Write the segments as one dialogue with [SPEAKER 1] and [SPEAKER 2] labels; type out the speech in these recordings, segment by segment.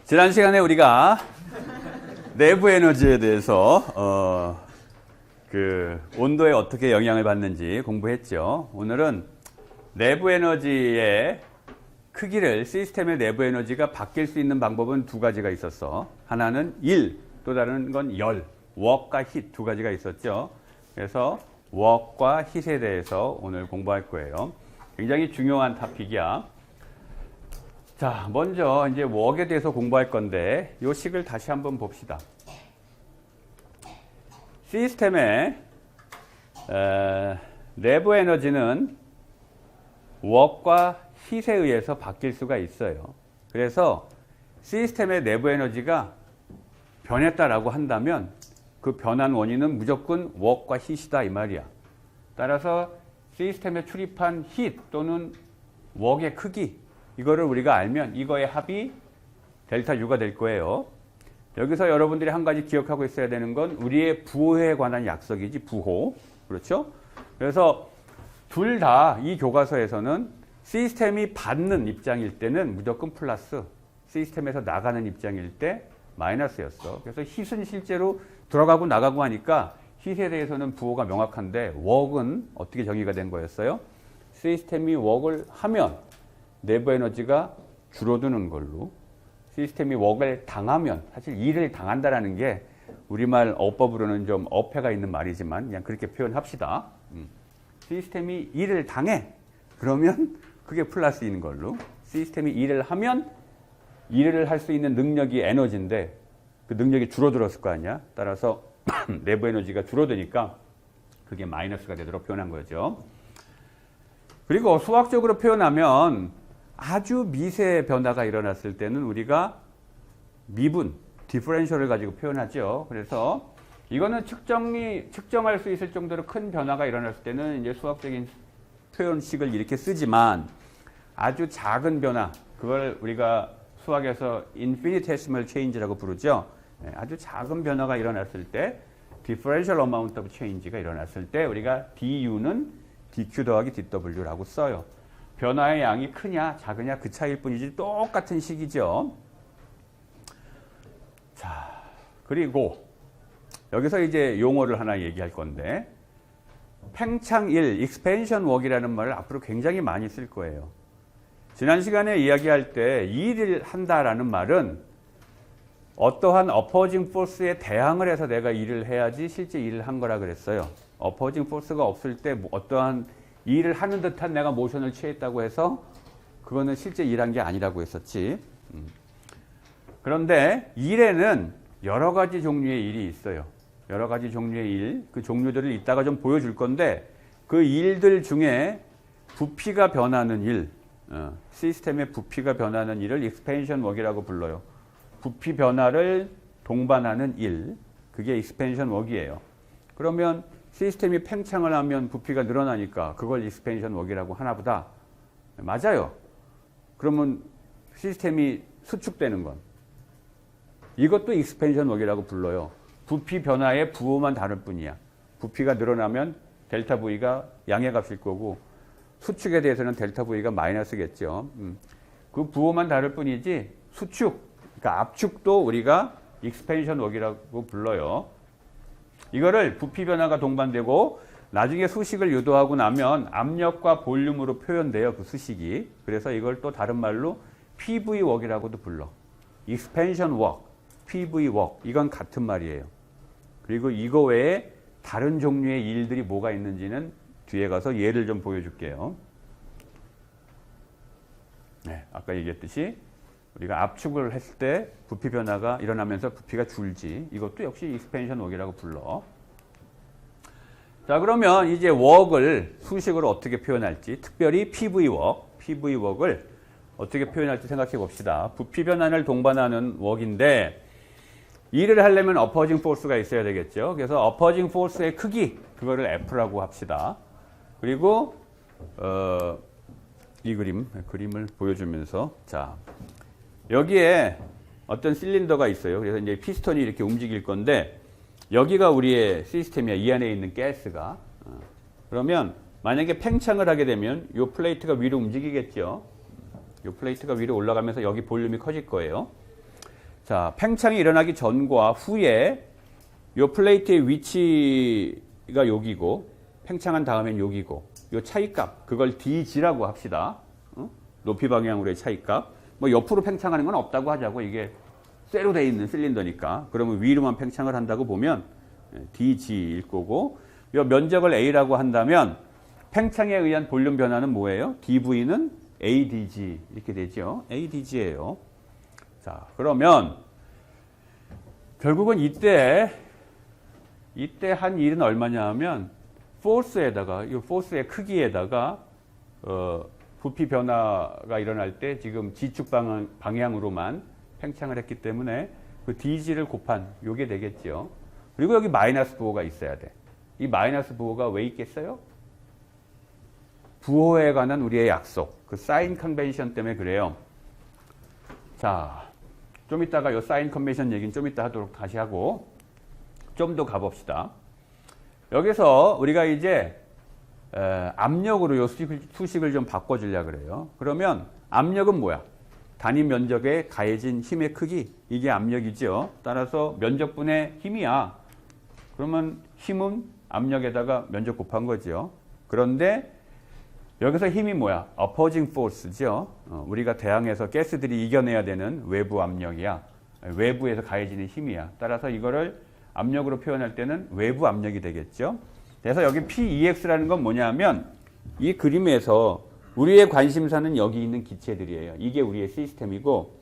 [SPEAKER 1] 지난 시간에 우리가 내부 에너지에 대해서 그 온도에 어떻게 영향을 받는지 공부했죠. 오늘은 내부 에너지의 크기를, 시스템의 내부 에너지가 바뀔 수 있는 방법은 두 가지가 있었어. 하나는 일, 또 다른 건 열, work과 heat 두 가지가 있었죠. 그래서 work과 heat에 대해서 오늘 공부할 거예요. 굉장히 중요한 토픽이야. 자, 먼저 이제 work에 대해서 공부할 건데 이 식을 다시 한번 봅시다. 시스템의 내부 에너지는 work과 heat에 의해서 바뀔 수가 있어요. 그래서 시스템의 내부 에너지가 변했다라고 한다면 그 변한 원인은 무조건 work과 heat이다 이 말이야. 따라서 시스템에 출입한 heat 또는 work의 크기, 이거를 우리가 알면 이거의 합이 델타 U가 될 거예요. 여기서 여러분들이 한 가지 기억하고 있어야 되는 건 우리의 부호에 관한 약속이지, 부호. 그렇죠? 그래서 둘 다 이 교과서에서는 시스템이 받는 입장일 때는 무조건 플러스, 시스템에서 나가는 입장일 때 마이너스였어. 그래서 hit은 실제로 들어가고 나가고 하니까 hit에 대해서는 부호가 명확한데 work은 어떻게 정의가 된 거였어요? 시스템이 work을 하면 내부 에너지가 줄어드는 걸로, 시스템이 work을 당하면, 사실 일을 당한다라는 게 우리말 어법으로는 좀 어폐가 있는 말이지만 그냥 그렇게 표현합시다. 시스템이 일을 당해. 그러면 그게 플러스인 걸로, 시스템이 일을 하면 일을 할 수 있는 능력이 에너지인데 그 능력이 줄어들었을 거 아니야. 따라서 내부 에너지가 줄어드니까 그게 마이너스가 되도록 표현한 거죠. 그리고 수학적으로 표현하면 아주 미세 변화가 일어났을 때는 우리가 미분, 디퍼런셜을 가지고 표현하죠. 그래서 이거는 측정할 수 있을 정도로 큰 변화가 일어났을 때는 이제 수학적인 표현식을 이렇게 쓰지만 아주 작은 변화, 그걸 우리가 수학에서 infinitesimal change라고 부르죠. 아주 작은 변화가 일어났을 때, differential amount of change가 일어났을 때 우리가 du는 dq 더하기 dw라고 써요. 변화의 양이 크냐 작으냐 그 차이일 뿐이지 똑같은 식이죠. 자, 그리고 여기서 이제 용어를 하나 얘기할 건데, 팽창일, expansion work이라는 말을 앞으로 굉장히 많이 쓸 거예요. 지난 시간에 이야기할 때 일을 한다라는 말은 어떠한 opposing force에 대항을 해서 내가 일을 해야지 실제 일을 한 거라 그랬어요. opposing force가 없을 때 어떠한 일을 하는 듯한 내가 모션을 취했다고 해서 그거는 실제 일한 게 아니라고 했었지. 그런데 일에는 여러 가지 종류의 일이 있어요. 여러 가지 종류의 일, 그 종류들을 이따가 좀 보여줄 건데 그 일들 중에 부피가 변하는 일, 시스템의 부피가 변하는 일을 expansion work이라고 불러요. 부피 변화를 동반하는 일, 그게 expansion work이에요. 그러면 시스템이 팽창을 하면 부피가 늘어나니까 그걸 expansion work이라고 하나 보다. 맞아요. 그러면 시스템이 수축되는 건 이것도 expansion work이라고 불러요. 부피 변화의 부호만 다를 뿐이야. 부피가 늘어나면 델타 V가 양의 값일 거고 수축에 대해서는 델타 V가 마이너스겠죠. 그 부호만 다를 뿐이지 수축, 그러니까 압축도 우리가 expansion work이라고 불러요. 이거를 부피 변화가 동반되고 나중에 수식을 유도하고 나면 압력과 볼륨으로 표현돼요. 그 수식이. 그래서 이걸 또 다른 말로 PV work이라고도 불러. expansion work, PV work. 이건 같은 말이에요. 그리고 이거 외에 다른 종류의 일들이 뭐가 있는지는 뒤에 가서 예를 좀 보여줄게요. 네, 아까 얘기했듯이 우리가 압축을 했을 때 부피 변화가 일어나면서 부피가 줄지. 이것도 역시 expansion work이라고 불러. 자, 그러면 이제 work을 수식으로 어떻게 표현할지, 특별히 PV work을 어떻게 표현할지 생각해 봅시다. 부피 변화를 동반하는 work인데 일을 하려면 opposing force가 있어야 되겠죠. 그래서 opposing force의 크기, 그거를 F라고 합시다. 그리고 이 그림을 보여주면서, 자, 여기에 어떤 실린더가 있어요. 그래서 이제 피스톤이 이렇게 움직일 건데 여기가 우리의 시스템이야. 이 안에 있는 가스가. 그러면 만약에 팽창을 하게 되면 이 플레이트가 위로 움직이겠죠. 이 플레이트가 위로 올라가면서 여기 볼륨이 커질 거예요. 자, 팽창이 일어나기 전과 후에 요 플레이트의 위치가 여기고 팽창한 다음엔 여기고 요 차이값 그걸 dg라고 합시다. 높이 방향으로의 차이값. 뭐 옆으로 팽창하는 건 없다고 하자고. 이게 쇠로 돼 있는 실린더니까. 그러면 위로만 팽창을 한다고 보면 dg일 거고, 요 면적을 a라고 한다면 팽창에 의한 볼륨 변화는 뭐예요? dv는 adg 이렇게 되죠. adg예요. 자, 그러면 결국은 이때 한 일은 얼마냐 하면 포스에다가 이 포스의 크기에다가 부피 변화가 일어날 때 지금 지축 방향으로만 팽창을 했기 때문에 그 dg를 곱한 요게 되겠죠. 그리고 여기 마이너스 부호가 있어야 돼. 이 마이너스 부호가 왜 있겠어요? 부호에 관한 우리의 약속, 그 사인 컨벤션 때문에 그래요. 자, 좀 이따가 요 사인 컨벤션 얘기는 좀 이따 하도록 다시 하고 좀 더 가봅시다. 여기서 우리가 이제 압력으로 요 수식을 좀 바꿔주려고 그래요. 그러면 압력은 뭐야? 단위 면적에 가해진 힘의 크기, 이게 압력이죠. 따라서 면적분의 힘이야. 그러면 힘은 압력에다가 면적 곱한 거죠. 그런데 여기서 힘이 뭐야? opposing force죠. 우리가 대항해서 가스들이 이겨내야 되는 외부 압력이야. 외부에서 가해지는 힘이야. 따라서 이거를 압력으로 표현할 때는 외부 압력이 되겠죠. 그래서 여기 PEX라는 건 뭐냐면 이 그림에서 우리의 관심사는 여기 있는 기체들이에요. 이게 우리의 시스템이고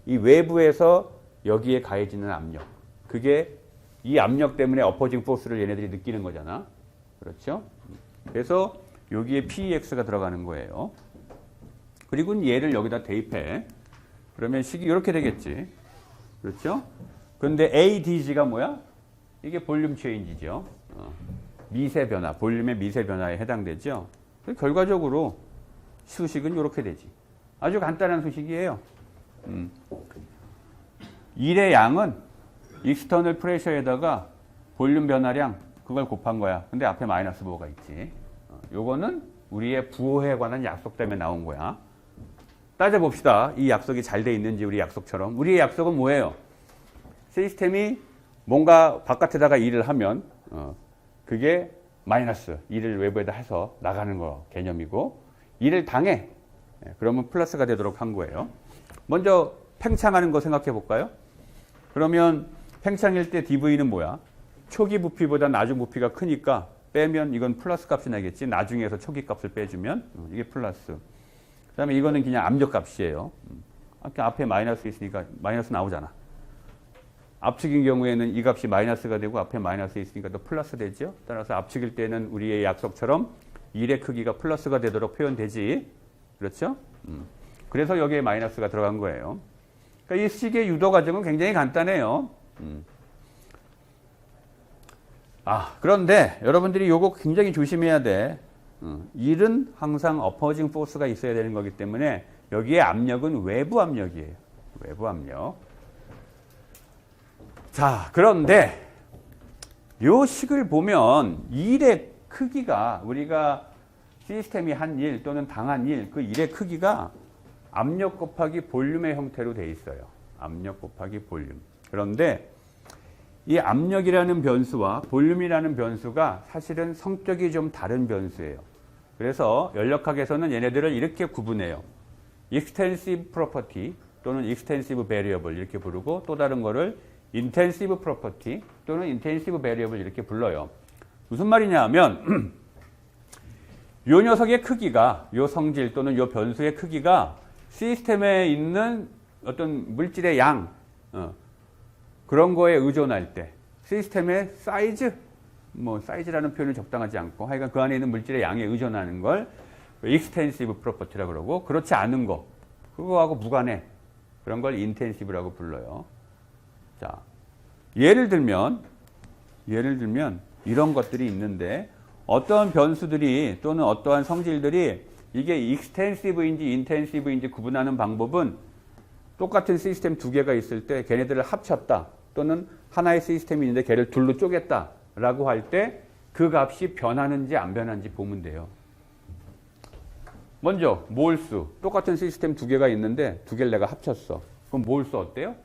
[SPEAKER 1] 이 외부에서 여기에 가해지는 압력. 그게 이 압력 때문에 opposing force를 얘네들이 느끼는 거잖아. 그렇죠? 그래서 여기에 PEX가 들어가는 거예요. 그리고 얘를 여기다 대입해. 그러면 식이 이렇게 되겠지. 그렇죠? 근데 ADG가 뭐야? 이게 볼륨 체인지죠. 미세 변화, 볼륨의 미세 변화에 해당되죠. 결과적으로 수식은 이렇게 되지. 아주 간단한 수식이에요. 일의 양은 익스터널 프레셔에다가 볼륨 변화량 그걸 곱한 거야. 근데 앞에 마이너스 부호가 있지. 요거는 우리의 부호에 관한 약속 때문에 나온 거야. 따져봅시다. 이 약속이 잘 돼 있는지 우리 약속처럼. 우리의 약속은 뭐예요? 시스템이 뭔가 바깥에다가 일을 하면 그게 마이너스, 일을 외부에다 해서 나가는 거 개념이고 일을 당해. 그러면 플러스가 되도록 한 거예요. 먼저 팽창하는 거 생각해 볼까요? 그러면 팽창일 때 dV는 뭐야? 초기 부피보다 나중 부피가 크니까 빼면 이건 플러스 값이 나겠지. 나중에서 초기 값을 빼주면 이게 플러스. 그 다음에 이거는 그냥 압력 값이에요. 아까 앞에 마이너스 있으니까 마이너스 나오잖아. 압축인 경우에는 이 값이 마이너스가 되고 앞에 마이너스 있으니까 또 플러스 되죠. 따라서 압축일 때는 우리의 약속처럼 1의 크기가 플러스가 되도록 표현되지. 그렇죠? 그래서 여기에 마이너스가 들어간 거예요. 그러니까 이 식의 유도 과정은 굉장히 간단해요. 그런데 여러분들이 요거 굉장히 조심해야 돼. 일은 항상 opposing force가 있어야 되는 거기 때문에 여기에 압력은 외부 압력이에요. 외부 압력. 자, 그런데 요 식을 보면 일의 크기가 우리가 시스템이 한 일 또는 당한 일, 그 일의 크기가 압력 곱하기 볼륨의 형태로 돼 있어요. 압력 곱하기 볼륨. 그런데 이 압력이라는 변수와 볼륨이라는 변수가 사실은 성격이 좀 다른 변수예요. 그래서 연력학에서는 얘네들을 이렇게 구분해요. extensive property 또는 extensive variable 이렇게 부르고 또 다른 거를 intensive property 또는 intensive variable 이렇게 불러요. 무슨 말이냐 하면 요 녀석의 크기가 요 성질 또는 요 변수의 크기가 시스템에 있는 어떤 물질의 양 그런 거에 의존할 때 시스템의 사이즈 사이즈라는 표현은 적당하지 않고 하여간 그 안에 있는 물질의 양에 의존하는 걸 extensive property라고 그러고 그렇지 않은 거 그거하고 무관해 그런 걸 intensive라고 불러요. 자, 예를 들면 이런 것들이 있는데 어떠한 변수들이 또는 어떠한 성질들이 이게 extensive인지 intensive인지 구분하는 방법은 똑같은 시스템 두 개가 있을 때 걔네들을 합쳤다 또는 하나의 시스템이 있는데 걔를 둘로 쪼갰다 라고 할 때 그 값이 변하는지 안 변하는지 보면 돼요. 먼저 몰수. 똑같은 시스템 두 개가 있는데 두 개를 내가 합쳤어. 그럼 몰수 어때요?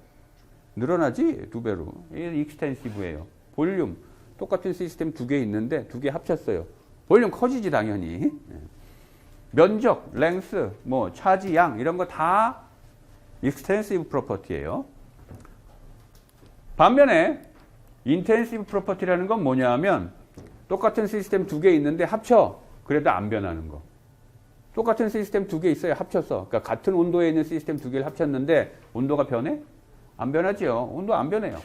[SPEAKER 1] 늘어나지 2배로. 이게 익스텐시브예요. 볼륨 똑같은 시스템 2개 있는데 2개 합쳤어요. 볼륨 커지지 당연히. 면적, 랭스, 뭐 차지, 양 이런 거 다 익스텐시브 프로퍼티예요. 반면에 인텐시브 프로퍼티라는 건 뭐냐 하면 똑같은 시스템 2개 있는데 합쳐. 그래도 안 변하는 거. 똑같은 시스템 2개 있어요. 합쳤어. 그러니까 같은 온도에 있는 시스템 2개를 합쳤는데 온도가 변해? 안 변하지요. 온도 안 변해요.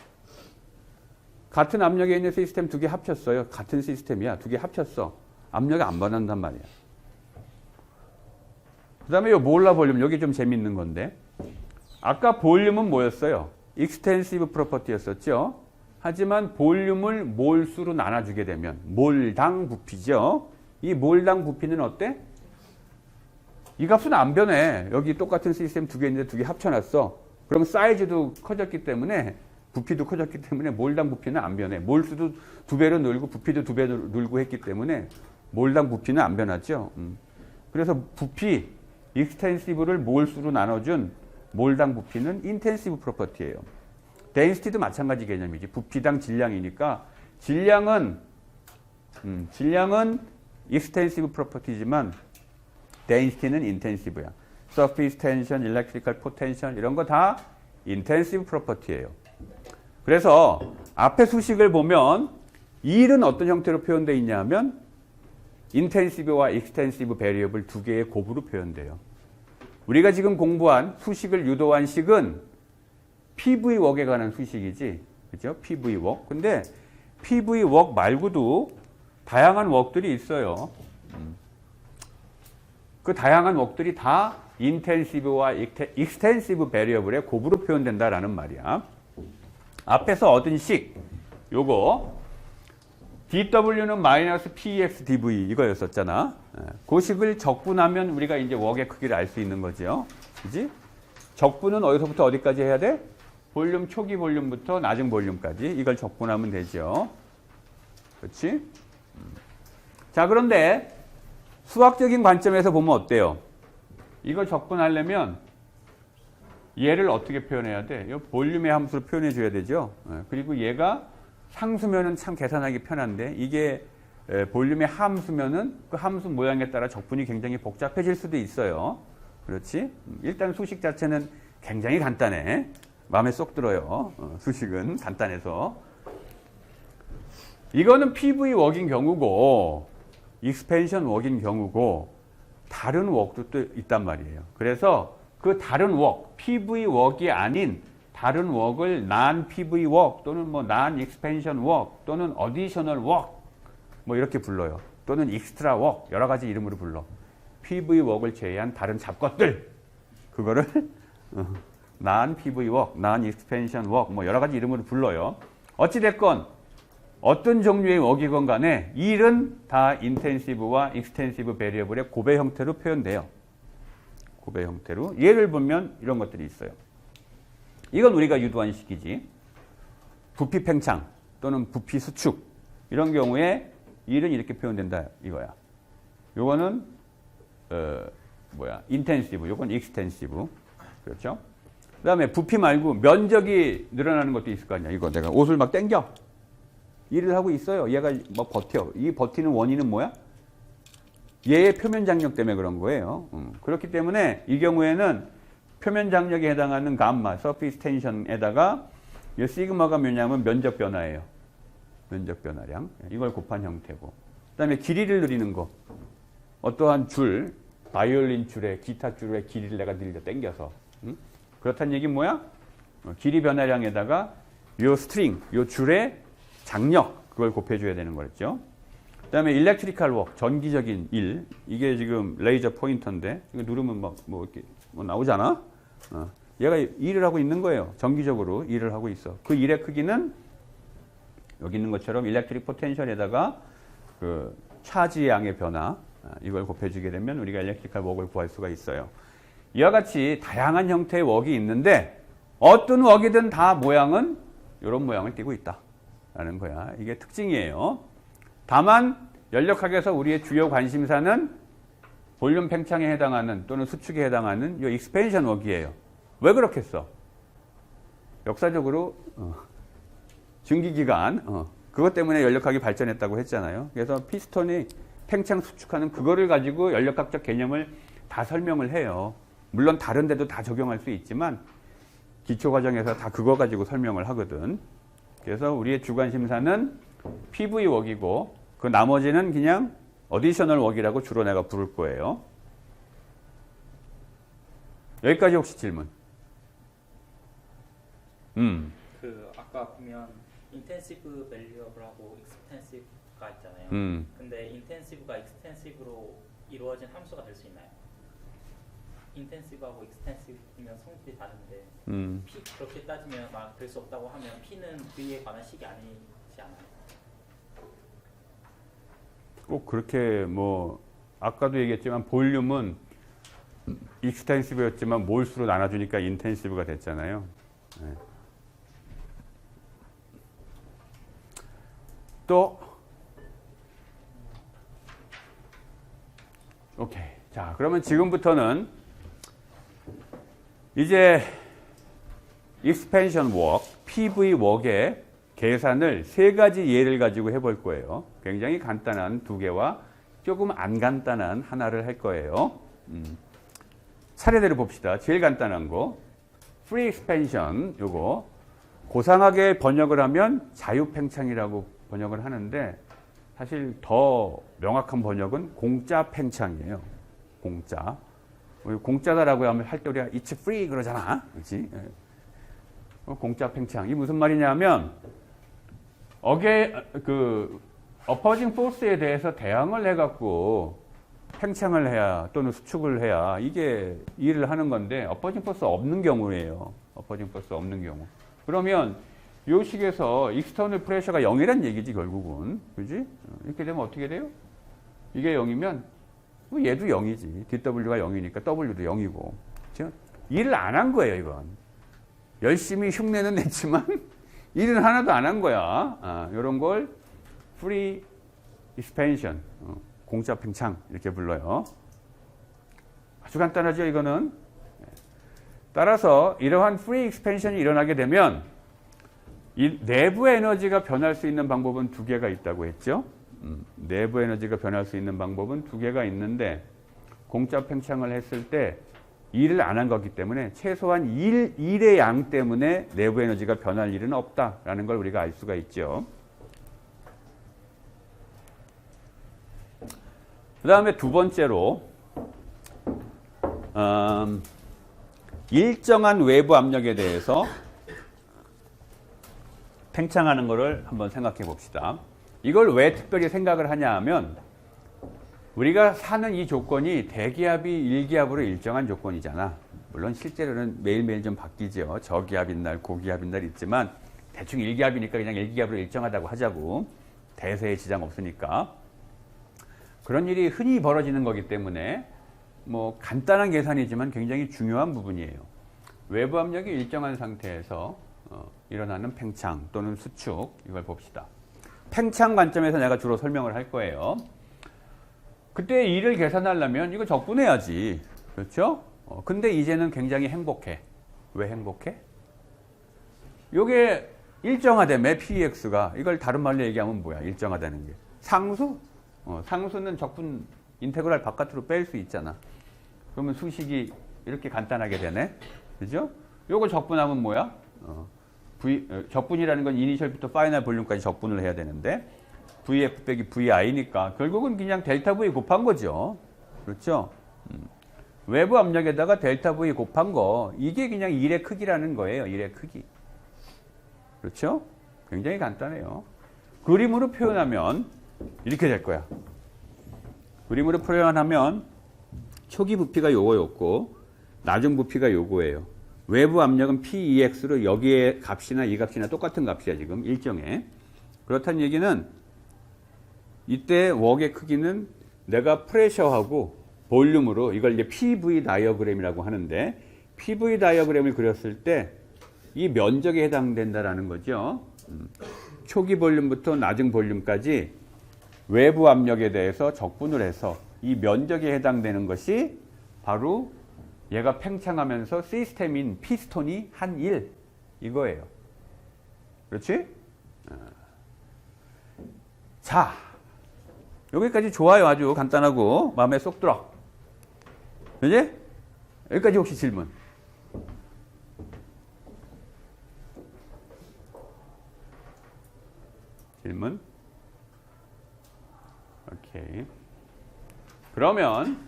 [SPEAKER 1] 같은 압력에 있는 시스템 2개 합쳤어요. 같은 시스템이야. 2개 합쳤어. 압력이 안 변한단 말이야. 그 다음에 이 몰라 볼륨. 여기 좀 재밌는 건데. 아까 볼륨은 뭐였어요? 익스텐시브 프로퍼티였었죠. 하지만 볼륨을 몰수로 나눠주게 되면 몰당 부피죠. 이 몰당 부피는 어때? 이 값은 안 변해. 여기 똑같은 시스템 2개 있는데 2개 합쳐놨어. 그럼 사이즈도 커졌기 때문에 부피도 커졌기 때문에 몰당 부피는 안 변해. 몰수도 2배로 늘고 부피도 2배로 늘고 했기 때문에 몰당 부피는 안 변하죠. 그래서 부피, 익스텐시브를 몰수로 나눠준 몰당 부피는 인텐시브 프로퍼티예요. 덴시티도 마찬가지 개념이지. 부피당 질량이니까 질량은 익스텐시브 프로퍼티지만 덴시티는 인텐시브야. 서피스 텐션, 일렉트리컬 포텐셜 이런 거 다 인텐시브 프로퍼티예요. 그래서 앞에 수식을 보면 일은 어떤 형태로 표현되어 있냐면 인텐시브와 익스텐시브 베리어블 2개의 곱으로 표현돼요. 우리가 지금 공부한 수식을 유도한 식은 PV 웍에 관한 수식이지. 그죠? PV 웍. 근데 PV 웍 말고도 다양한 웍들이 있어요. 그 다양한 웍들이 다 인텐시브와 익스텐시브 베리어블의 곱으로 표현된다라는 말이야. 앞에서 얻은 식, 요거 dw는 마이너스 px dv 이거였었잖아. 그 식을 적분하면 우리가 이제 웍의 크기를 알 수 있는 거죠. 그지? 적분은 어디서부터 어디까지 해야 돼? 볼륨 초기 볼륨부터 낮은 볼륨까지 이걸 적분하면 되죠. 그렇지? 자, 그런데 수학적인 관점에서 보면 어때요? 이걸 적분하려면 얘를 어떻게 표현해야 돼? 이 볼륨의 함수로 표현해 줘야 되죠. 그리고 얘가 상수면은 참 계산하기 편한데 이게 볼륨의 함수면은 그 함수 모양에 따라 적분이 굉장히 복잡해질 수도 있어요. 그렇지? 일단 수식 자체는 굉장히 간단해. 마음에 쏙 들어요. 수식은 간단해서. 이거는 PV 웍인 경우고 익스펜션 웍인 경우고 다른 웍도 또 있단 말이에요. 그래서 그 다른 웍, PV 웍이 아닌 다른 웍을 non PV 웍 또는 뭐 non expansion 웍 또는 additional 웍 뭐 이렇게 불러요. 또는 extra 웍 여러 가지 이름으로 불러. PV 웍을 제외한 다른 잡것들 그거를 non PV 웍, non expansion 웍 뭐 여러 가지 이름으로 불러요. 어찌 됐건 어떤 종류의 웍이건 간에 이 일은 다 인텐시브와 익스텐시브 베리어블의 곱의 형태로 표현돼요. 곱의 형태로. 예를 보면 이런 것들이 있어요. 이건 우리가 유도한 식이지. 부피 팽창 또는 부피 수축 이런 경우에 일은 이렇게 표현된다 이거야. 요거는 인텐시브, 요건 익스텐시브. 그렇죠? 그다음에 부피 말고 면적이 늘어나는 것도 있을 거 아니야. 이거 내가 옷을 막 당겨. 일을 하고 있어요. 얘가 막 버텨. 이 버티는 원인은 뭐야? 얘의 표면 장력 때문에 그런 거예요. 그렇기 때문에 이 경우에는 표면 장력에 해당하는 감마, 서피스 텐션에다가 이 시그마가 뭐냐면 면적 변화예요. 면적 변화량. 이걸 곱한 형태고. 그다음에 길이를 늘리는 거. 어떠한 줄, 바이올린 줄에, 기타 줄의 길이를 내가 늘려 당겨서. 그렇다는 얘기는 뭐야? 길이 변화량에다가 요 스트링, 요 줄의 장력, 그걸 곱해줘야 되는 거였죠. 그 다음에 일렉트리컬 웍, 전기적인 일. 이게 지금 레이저 포인터인데, 이거 누르면 뭐 이렇게 뭐 나오잖아? 얘가 일을 하고 있는 거예요. 전기적으로 일을 하고 있어. 그 일의 크기는 여기 있는 것처럼 일렉트릭 포텐셜에다가 그 차지 양의 변화, 이걸 곱해주게 되면 우리가 일렉트리컬 웍을 구할 수가 있어요. 이와 같이 다양한 형태의 웍이 있는데 어떤 웍이든 다 모양은 이런 모양을 띠고 있다. 라는 거야. 이게 특징이에요. 다만 연력학에서 우리의 주요 관심사는 볼륨 팽창에 해당하는 또는 수축에 해당하는 이 익스펜션 웍이에요. 왜 그렇겠어? 역사적으로 증기기관 그것 때문에 연력학이 발전했다고 했잖아요. 그래서 피스톤이 팽창 수축하는 그거를 가지고 연력학적 개념을 다 설명을 해요. 물론 다른 데도 다 적용할 수 있지만 기초과정에서 다 그거 가지고 설명을 하거든. 그래서 우리의 주관심사는 PV 웍이고 그 나머지는 그냥 어디셔널 웍이라고 주로 내가 부를 거예요. 여기까지 혹시 질문?
[SPEAKER 2] 그 아까 보면 인텐시브 밸류어블하고 익스텐시브가 있잖아요. 근데 인텐시브가 익스텐시브로 이루어진 함수가 될 수 있나요? 인텐시브하고 익스텐시브면 성질이 다른데 P 그렇게 따지면 막 될 수 없다고 하면 P는 V에 관한 식이 아니지 않아요?
[SPEAKER 1] 꼭 그렇게 뭐 아까도 얘기했지만 볼륨은 익스텐시브였지만 몰수로 나눠주니까 인텐시브가 됐잖아요. 네. 또 오케이. 자, 그러면 지금부터는 이제 익스펜션 웍, PV 웍의 계산을 세 가지 예를 가지고 해볼 거예요. 굉장히 간단한 두 개와 조금 안 간단한 하나를 할 거예요. 차례대로 봅시다. 제일 간단한 거, free expansion 요거 고상하게 번역을 하면 자유팽창이라고 번역을 하는데 사실 더 명확한 번역은 공짜 팽창이에요. 공짜. 공짜다라고 하면 할 때 우리가 it's free 그러잖아. 그렇지? 공짜 팽창. 이 무슨 말이냐면 어퍼징 포스에 대해서 대항을 해갖고 팽창을 해야 또는 수축을 해야 이게 일을 하는 건데 어퍼징 포스 없는 경우예요. 어퍼징 포스 없는 경우. 그러면 이 식에서 익스터널 프레셔가 0이란 얘기지 결국은. 그지? 이렇게 되면 어떻게 돼요? 이게 0이면 얘도 0이지. DW가 0이니까 W도 0이고. 일을 안 한 거예요, 이건. 열심히 흉내는 냈지만 일은 하나도 안 한 거야. 이런 걸 free expansion, 공짜 팽창 이렇게 불러요. 아주 간단하죠, 이거는. 따라서 이러한 free expansion이 일어나게 되면 이 내부 에너지가 변할 수 있는 방법은 두 개가 있다고 했죠. 내부 에너지가 변할 수 있는 방법은 두 개가 있는데 공짜 팽창을 했을 때 일을 안 한 거기 때문에 최소한 일의 양 때문에 내부 에너지가 변할 일은 없다라는 걸 우리가 알 수가 있죠. 그 다음에 두 번째로 일정한 외부 압력에 대해서 팽창하는 것을 한번 생각해 봅시다. 이걸 왜 특별히 생각을 하냐 하면 우리가 사는 이 조건이 대기압이 일기압으로 일정한 조건이잖아. 물론 실제로는 매일매일 좀 바뀌죠. 저기압인 날, 고기압인 날 있지만 대충 일기압이니까 그냥 일기압으로 일정하다고 하자고. 대세에 지장 없으니까. 그런 일이 흔히 벌어지는 거기 때문에 뭐 간단한 계산이지만 굉장히 중요한 부분이에요. 외부 압력이 일정한 상태에서 일어나는 팽창 또는 수축, 이걸 봅시다. 팽창 관점에서 내가 주로 설명을 할 거예요. 그때 일을 계산하려면 이거 적분해야지. 그렇죠? 근데 이제는 굉장히 행복해. 왜 행복해? 요게 일정하다며 PEX가. 이걸 다른 말로 얘기하면 뭐야? 일정하다는 게. 상수? 상수는 적분 인테그랄 바깥으로 뺄 수 있잖아. 그러면 수식이 이렇게 간단하게 되네. 그죠? 요거 적분하면 뭐야? 적분이라는 건 이니셜부터 파이널 볼륨까지 적분을 해야 되는데 VF 빼기 VI니까 결국은 그냥 델타 V 곱한 거죠. 그렇죠? 외부 압력에다가 델타 V 곱한 거, 이게 그냥 일의 크기라는 거예요. 일의 크기. 그렇죠? 굉장히 간단해요. 그림으로 표현하면 이렇게 될 거야. 그림으로 표현하면 초기 부피가 요거였고 나중 부피가 요거예요. 외부 압력은 PEX로 여기에 값이나 이 값이나 똑같은 값이야 지금 일정해. 그렇다는 얘기는 이때 웍의 크기는 내가 프레셔하고 볼륨으로 이걸 이제 PV 다이어그램이라고 하는데 PV 다이어그램을 그렸을 때 이 면적에 해당된다라는 거죠. 초기 볼륨부터 낮은 볼륨까지 외부 압력에 대해서 적분을 해서 이 면적에 해당되는 것이 바로 얘가 팽창하면서 시스템인 피스톤이 한 일, 이거예요. 그렇지? 자, 여기까지 좋아요. 아주 간단하고 마음에 쏙 들어. 그지? 여기까지 혹시 질문? 질문? 오케이. 그러면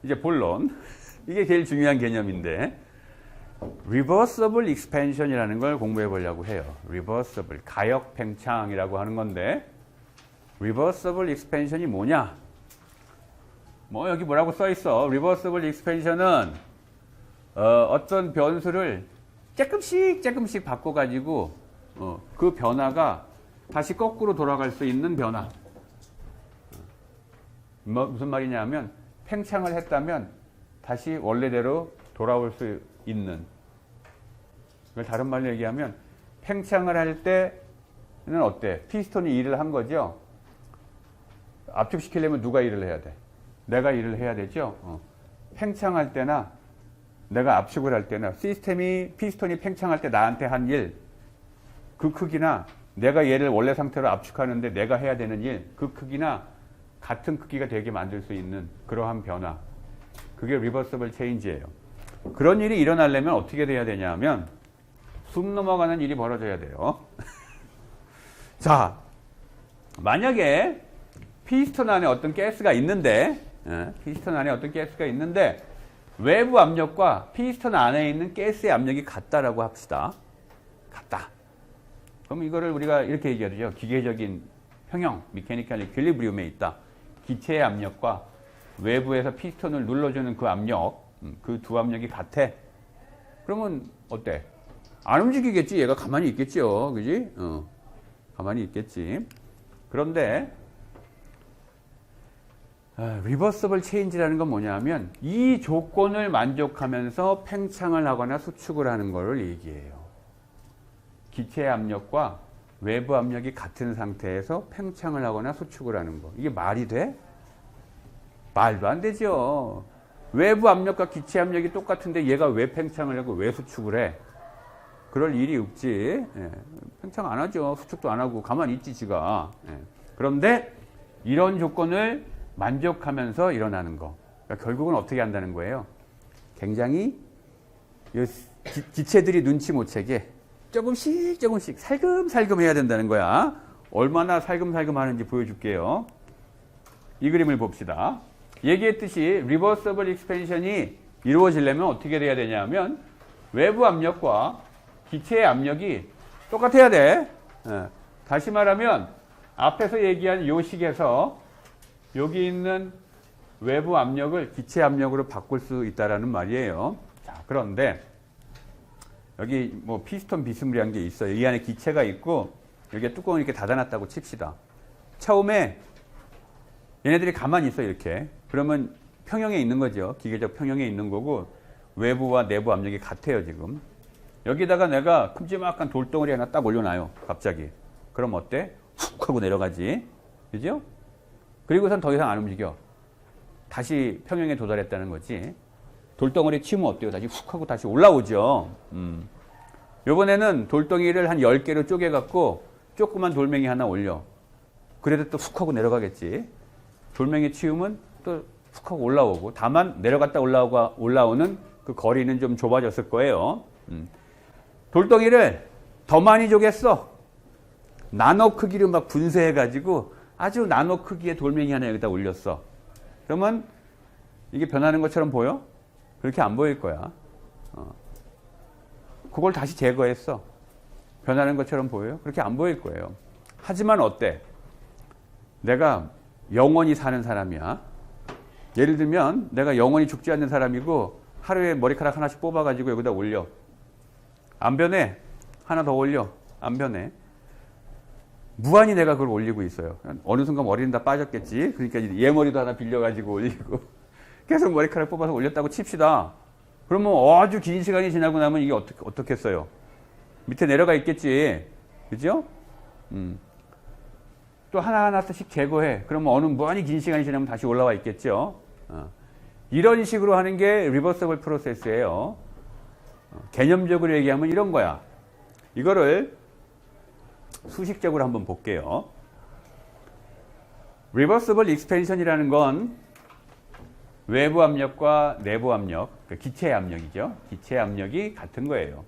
[SPEAKER 1] 이제 본론. 이게 제일 중요한 개념인데 reversible expansion이라는 걸 공부해 보려고 해요. reversible, 가역 팽창이라고 하는 건데 reversible expansion이 뭐냐? 뭐 여기 뭐라고 써 있어? reversible expansion은 어떤 변수를 조금씩 바꿔가지고 그 변화가 다시 거꾸로 돌아갈 수 있는 변화. 무슨 말이냐면 팽창을 했다면 다시 원래대로 돌아올 수 있는. 그걸 다른 말로 얘기하면 팽창을 할 때는 어때? 피스톤이 일을 한 거죠. 압축시키려면 누가 일을 해야 돼? 내가 일을 해야 되죠. 팽창할 때나 내가 압축을 할 때나 피스톤이 팽창할 때 나한테 한 일, 그 크기나 내가 얘를 원래 상태로 압축하는데 내가 해야 되는 일, 그 크기나 같은 크기가 되게 만들 수 있는 그러한 변화. 그게 리버서블 체인지예요. 그런 일이 일어나려면 어떻게 돼야 되냐면 숨 넘어가는 일이 벌어져야 돼요. 자, 만약에 피스톤 안에 어떤 가스가 있는데 외부 압력과 피스톤 안에 있는 가스의 압력이 같다라고 합시다. 같다. 그럼 이거를 우리가 이렇게 얘기하죠. 기계적인 평형, 메카니컬 이퀄리브리움에 있다. 기체의 압력과 외부에서 피스톤을 눌러주는 그 압력, 그 두 압력이 같아. 그러면 어때? 안 움직이겠지. 얘가 가만히 있겠죠. 그지? 가만히 있겠지. 그런데 리버서블 체인지라는 건 뭐냐면 이 조건을 만족하면서 팽창을 하거나 수축을 하는 것을 얘기해요. 기체 압력과 외부 압력이 같은 상태에서 팽창을 하거나 수축을 하는 거. 이게 말이 돼? 말도 안 되죠. 외부 압력과 기체 압력이 똑같은데 얘가 왜 팽창을 하고 왜 수축을 해? 그럴 일이 없지. 팽창 안 하죠. 수축도 안 하고 가만히 있지 지가. 그런데 이런 조건을 만족하면서 일어나는 거. 그러니까 결국은 어떻게 한다는 거예요? 굉장히 기체들이 눈치 못 채게 조금씩 살금살금 해야 된다는 거야. 얼마나 살금살금 하는지 보여줄게요. 이 그림을 봅시다. 얘기했듯이 리버서블 익스펜션이 이루어지려면 어떻게 돼야 되냐면 외부 압력과 기체의 압력이 똑같아야 돼. 다시 말하면 앞에서 얘기한 요 식에서 여기 있는 외부 압력을 기체 압력으로 바꿀 수 있다라는 말이에요. 자, 그런데 여기 뭐 피스톤 비스무리한 게 있어요. 이 안에 기체가 있고 여기에 뚜껑을 이렇게 닫아놨다고 칩시다. 처음에 얘네들이 가만히 있어 이렇게. 그러면 평형에 있는 거죠. 기계적 평형에 있는 거고 외부와 내부 압력이 같아요 지금. 여기다가 내가 큼지막한 돌덩어리 하나 딱 올려놔요. 갑자기. 그럼 어때? 훅 하고 내려가지. 그죠? 그리고선 더 이상 안 움직여. 다시 평형에 도달했다는 거지. 돌덩어리 치면 어때요? 다시 훅 하고 다시 올라오죠. 요번에는 돌덩이를 한 10개로 쪼개갖고 조그만 돌멩이 하나 올려. 그래도 또 훅 하고 내려가겠지. 돌멩이 치우면 또 훅 하고 올라오고. 다만 내려갔다 올라오는 그 거리는 좀 좁아졌을 거예요. 돌덩이를 더 많이 쪼갰어. 나노 크기로 막 분쇄해가지고 아주 나노 크기의 돌멩이 하나 여기다 올렸어. 그러면 이게 변하는 것처럼 보여? 그렇게 안 보일 거야. 그걸 다시 제거했어. 변하는 것처럼 보여요? 그렇게 안 보일 거예요. 하지만 어때? 내가 영원히 사는 사람이야. 예를 들면 내가 영원히 죽지 않는 사람이고 하루에 머리카락 하나씩 뽑아가지고 여기다 올려. 안 변해. 하나 더 올려. 안 변해. 무한히 내가 그걸 올리고 있어요. 어느 순간 머리는 다 빠졌겠지. 그러니까 얘 머리도 하나 빌려가지고 올리고 계속 머리카락 뽑아서 올렸다고 칩시다. 그러면 아주 긴 시간이 지나고 나면 이게 어떻겠어요? 밑에 내려가 있겠지. 그죠? 또 하나하나씩 제거해. 그러면 어느 무한히 긴 시간이 지나면 다시 올라와 있겠죠. 이런 식으로 하는 게 리버서블 프로세스예요. 개념적으로 얘기하면 이런 거야. 이거를 수식적으로 한번 볼게요. 리버시블 익스펜션이라는 건 외부 압력과 내부 압력, 기체 압력이죠. 기체 압력이 같은 거예요.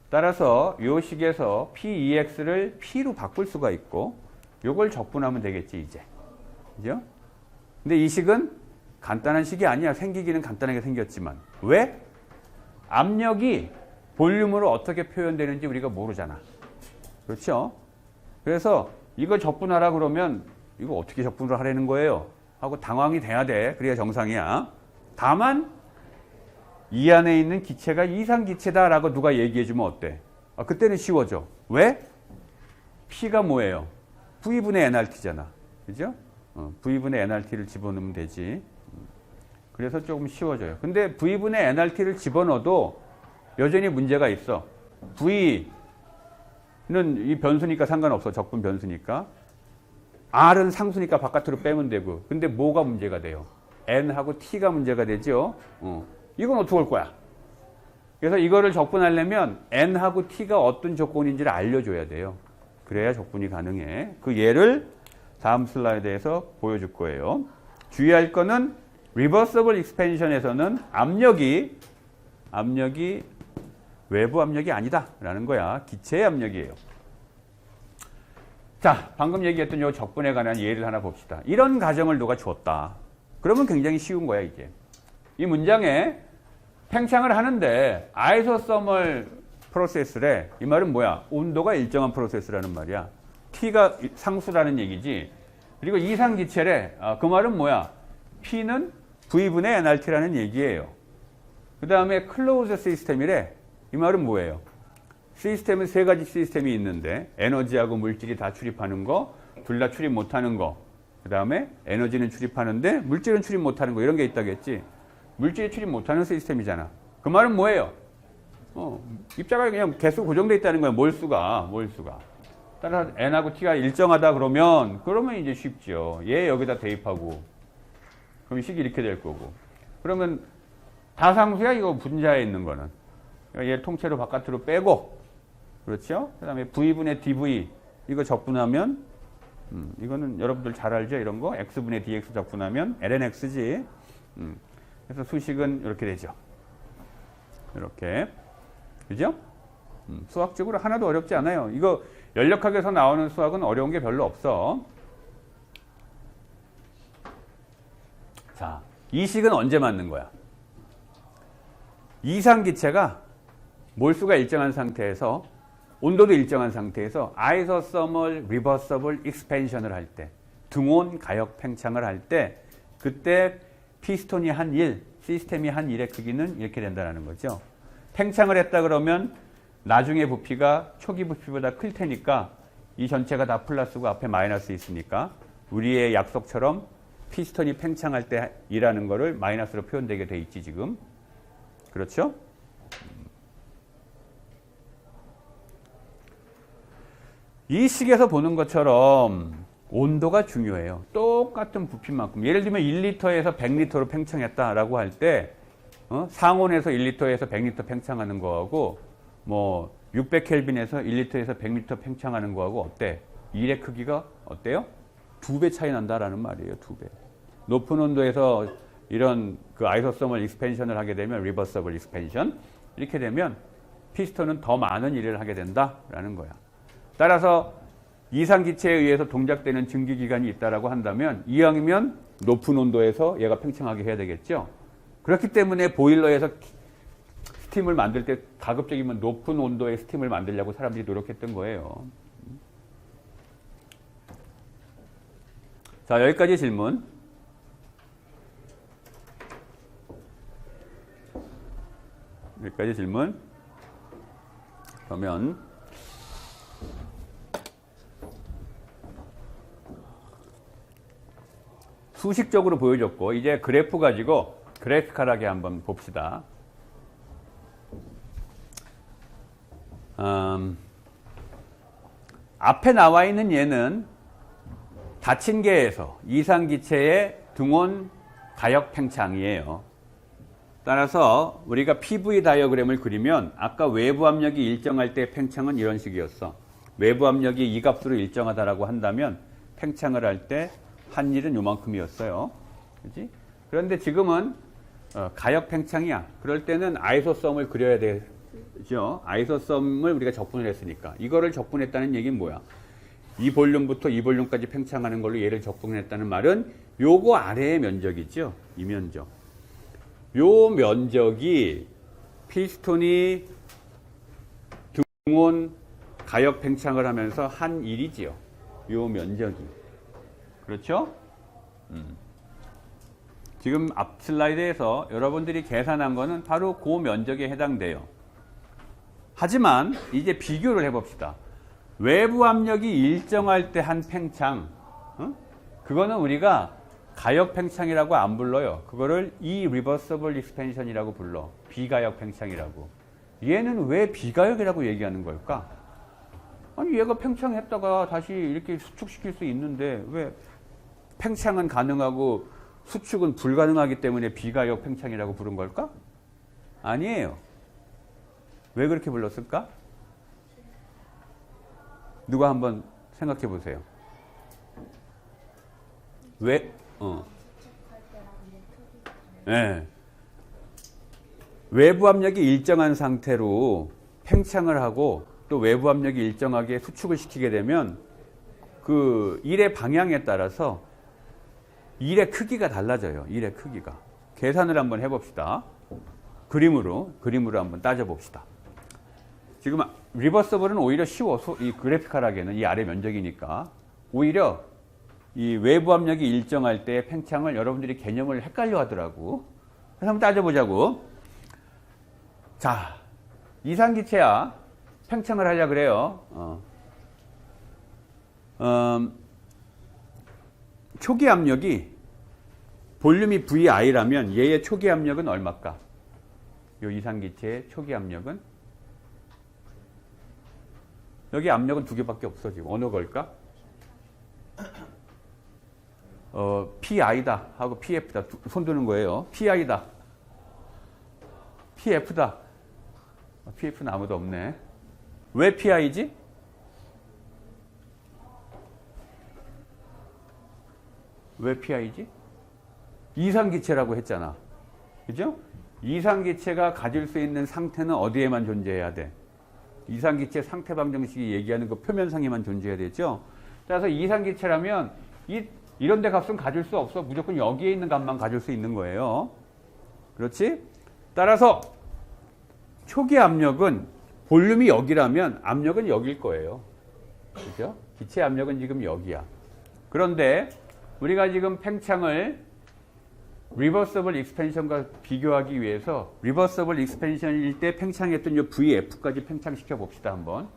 [SPEAKER 1] 따라서 이 식에서 Pex를 P로 바꿀 수가 있고 요걸 적분하면 되겠지 이제. 그죠? 근데 이 식은 간단한 식이 아니야. 생기기는 간단하게 생겼지만. 왜? 압력이 볼륨으로 어떻게 표현되는지 우리가 모르잖아. 그렇죠? 그래서 이거 적분하라 그러면 이거 어떻게 적분을 하라는 거예요? 하고 당황이 돼야 돼. 그래야 정상이야. 다만 이 안에 있는 기체가 이상기체다라고 누가 얘기해주면 어때? 그때는 쉬워져. 왜? P가 뭐예요? V분의 nRT잖아. 그죠? V분의 nRT를 집어넣으면 되지. 그래서 조금 쉬워져요. 근데 V분의 nRT를 집어넣어도 여전히 문제가 있어. V는 이 변수니까 상관없어. 적분 변수니까. R은 상수니까 바깥으로 빼면 되고. 근데 뭐가 문제가 돼요? N하고 T가 문제가 되죠. 이건 어떻게 할 거야? 그래서 이거를 적분하려면 N하고 T가 어떤 조건인지를 알려줘야 돼요. 그래야 적분이 가능해. 그 예를 다음 슬라이드에서 보여줄 거예요. 주의할 거는 리버서블 익스펜션에서는 압력이 외부 압력이 아니다 라는 거야. 기체의 압력이에요. 자, 방금 얘기했던 요 적분에 관한 예를 하나 봅시다. 이런 가정을 누가 줬다. 그러면 굉장히 쉬운 거야 이게. 이 문장에 팽창을 하는데 아이소서멀 프로세스래. 이 말은 뭐야? 온도가 일정한 프로세스라는 말이야. T가 상수라는 얘기지. 그리고 이상기체래. 그 말은 뭐야? P는 V분의 nRT라는 얘기예요. 그 다음에 클로즈 시스템이래. 이 말은 뭐예요? 시스템은 세 가지 시스템이 있는데 에너지하고 물질이 다 출입하는 거, 둘 다 출입 못하는 거. 그 다음에 에너지는 출입하는데 물질은 출입 못하는 거 이런 게 있다겠지. 물질이 출입 못하는 시스템이잖아. 그 말은 뭐예요? 입자가 그냥 개수 고정되어 있다는 거예요. 몰수가. 따라서 N하고 T가 일정하다 그러면 이제 쉽죠. 얘 여기다 대입하고 그럼 식이 이렇게 될 거고. 그러면 다상수야 이거 분자에 있는 거는. 얘 통째로 바깥으로 빼고 그렇죠? 그 다음에 V분의 dV 이거 적분하면 이거는 여러분들 잘 알죠? 이런 거 X분의 dx 적분하면 lnx지. 그래서 수식은 이렇게 되죠. 이렇게. 그죠? 수학적으로 하나도 어렵지 않아요. 이거 연력학에서 나오는 수학은 어려운 게 별로 없어. 자, 이 식은 언제 맞는 거야? 이상기체가 몰수가 일정한 상태에서 온도도 일정한 상태에서 아이소서멀 리버서블 익스펜션을 할 때, 등온 가역 팽창을 할 때 그때 피스톤이 한 1, 시스템이 한 1의 크기는 이렇게 된다는 거죠. 팽창을 했다 그러면 나중에 부피가 초기 부피보다 클 테니까 이 전체가 다 플러스고 앞에 마이너스 있으니까 우리의 약속처럼 피스톤이 팽창할 때 이라는 거를 마이너스로 표현되게 돼 있지 지금. 그렇죠? 이 식에서 보는 것처럼 온도가 중요해요. 똑같은 부피만큼. 예를 들면 1리터에서 100리터로 팽창했다라고 할 때 상온에서 1리터에서 100리터 팽창하는 거하고 뭐 600켈빈에서 1리터에서 100리터 팽창하는 거하고 어때? 일의 크기가 어때요? 2배 차이 난다라는 말이에요. 2배. 높은 온도에서 이런 그 아이소서멀 익스펜션을 하게 되면 리버서블 익스펜션 이렇게 되면 피스톤은 더 많은 일을 하게 된다라는 거야. 따라서 이상기체에 의해서 동작되는 증기기관이 있다라고 한다면 이왕이면 높은 온도에서 얘가 팽창하게 해야 되겠죠. 그렇기 때문에 보일러에서 스팀을 만들 때 가급적이면 높은 온도의 스팀을 만들려고 사람들이 노력했던 거예요. 자, 여기까지 질문. 여기까지 질문. 그러면 수식적으로 보여줬고 이제 그래프 가지고 그래피컬하게 한번 봅시다. 앞에 나와 있는 얘는 닫힌 계에서 이상기체의 등온 가역 팽창이에요. 따라서 우리가 PV 다이어그램을 그리면 아까 외부 압력이 일정할 때 팽창은 이런 식이었어. 외부 압력이 이 값으로 일정하다라고 한다면 팽창을 할 때 한일은 요만큼이었어요. 그렇지? 그런데 지금은 가역 팽창이야. 그럴 때는 아이소썸을 그려야 되죠. 아이소썸을 우리가 적분을 했으니까. 이거를 적분했다는 얘기는 뭐야? 이 볼륨부터 이 볼륨까지 팽창하는 걸로 얘를 적분했다는 말은 요거 아래의 면적이죠. 이 면적. 요 면적이 피스톤이 등온 가역 팽창을 하면서 한 일이지요. 요 면적이. 그렇죠? 지금 앞 슬라이드에서 여러분들이 계산한 거는 바로 그 면적에 해당돼요. 하지만 이제 비교를 해봅시다. 외부 압력이 일정할 때 한 팽창, 그거는 우리가 가역 팽창이라고 안 불러요. 그거를 irreversible expansion이라고 불러. 비가역 팽창이라고. 얘는 왜 비가역이라고 얘기하는 걸까? 아니 얘가 팽창했다가 다시 이렇게 수축시킬 수 있는데 왜 팽창은 가능하고 수축은 불가능하기 때문에 비가역 팽창이라고 부른 걸까? 아니에요. 왜 그렇게 불렀을까? 누가 한번 생각해 보세요. 왜? 네. 외부 압력이 일정한 상태로 팽창을 하고 또 외부 압력이 일정하게 수축을 시키게 되면 그 일의 방향에 따라서 일의 크기가 달라져요. 일의 크기가. 계산을 한번 해봅시다. 그림으로 한번 따져봅시다. 지금 리버서블은 오히려 쉬워. 이 그래피컬하게는 이 아래 면적이니까. 오히려 이 외부 압력이 일정할 때 팽창을 여러분들이 개념을 헷갈려 하더라고. 그래서 한번 따져보자고. 자, 이상기체야. 팽창을 하려 그래요. 초기 압력이 볼륨이 VI라면 얘의 초기 압력은 얼마일까? 요 이상기체의 초기 압력은? 여기 압력은 두 개밖에 없어 지금. 어느 걸까? PI다 하고 PF다. 손 드는 거예요. PI다. PF다. PF는 아무도 없네. 왜 PI지? 왜 PI지? 이상기체라고 했잖아. 그죠? 이상기체가 가질 수 있는 상태는 어디에만 존재해야 돼? 이상기체 상태 방정식이 얘기하는 그 표면상에만 존재해야 되죠? 따라서 이상기체라면 이런 데 값은 가질 수 없어. 무조건 여기에 있는 값만 가질 수 있는 거예요. 그렇지? 따라서 초기 압력은 볼륨이 여기라면 압력은 여길 거예요. 그죠? 기체 압력은 지금 여기야. 그런데 우리가 지금 팽창을 리버서블 익스펜션과 비교하기 위해서 리버서블 익스펜션일 때 팽창했던 이 VF까지 팽창시켜 봅시다 한번.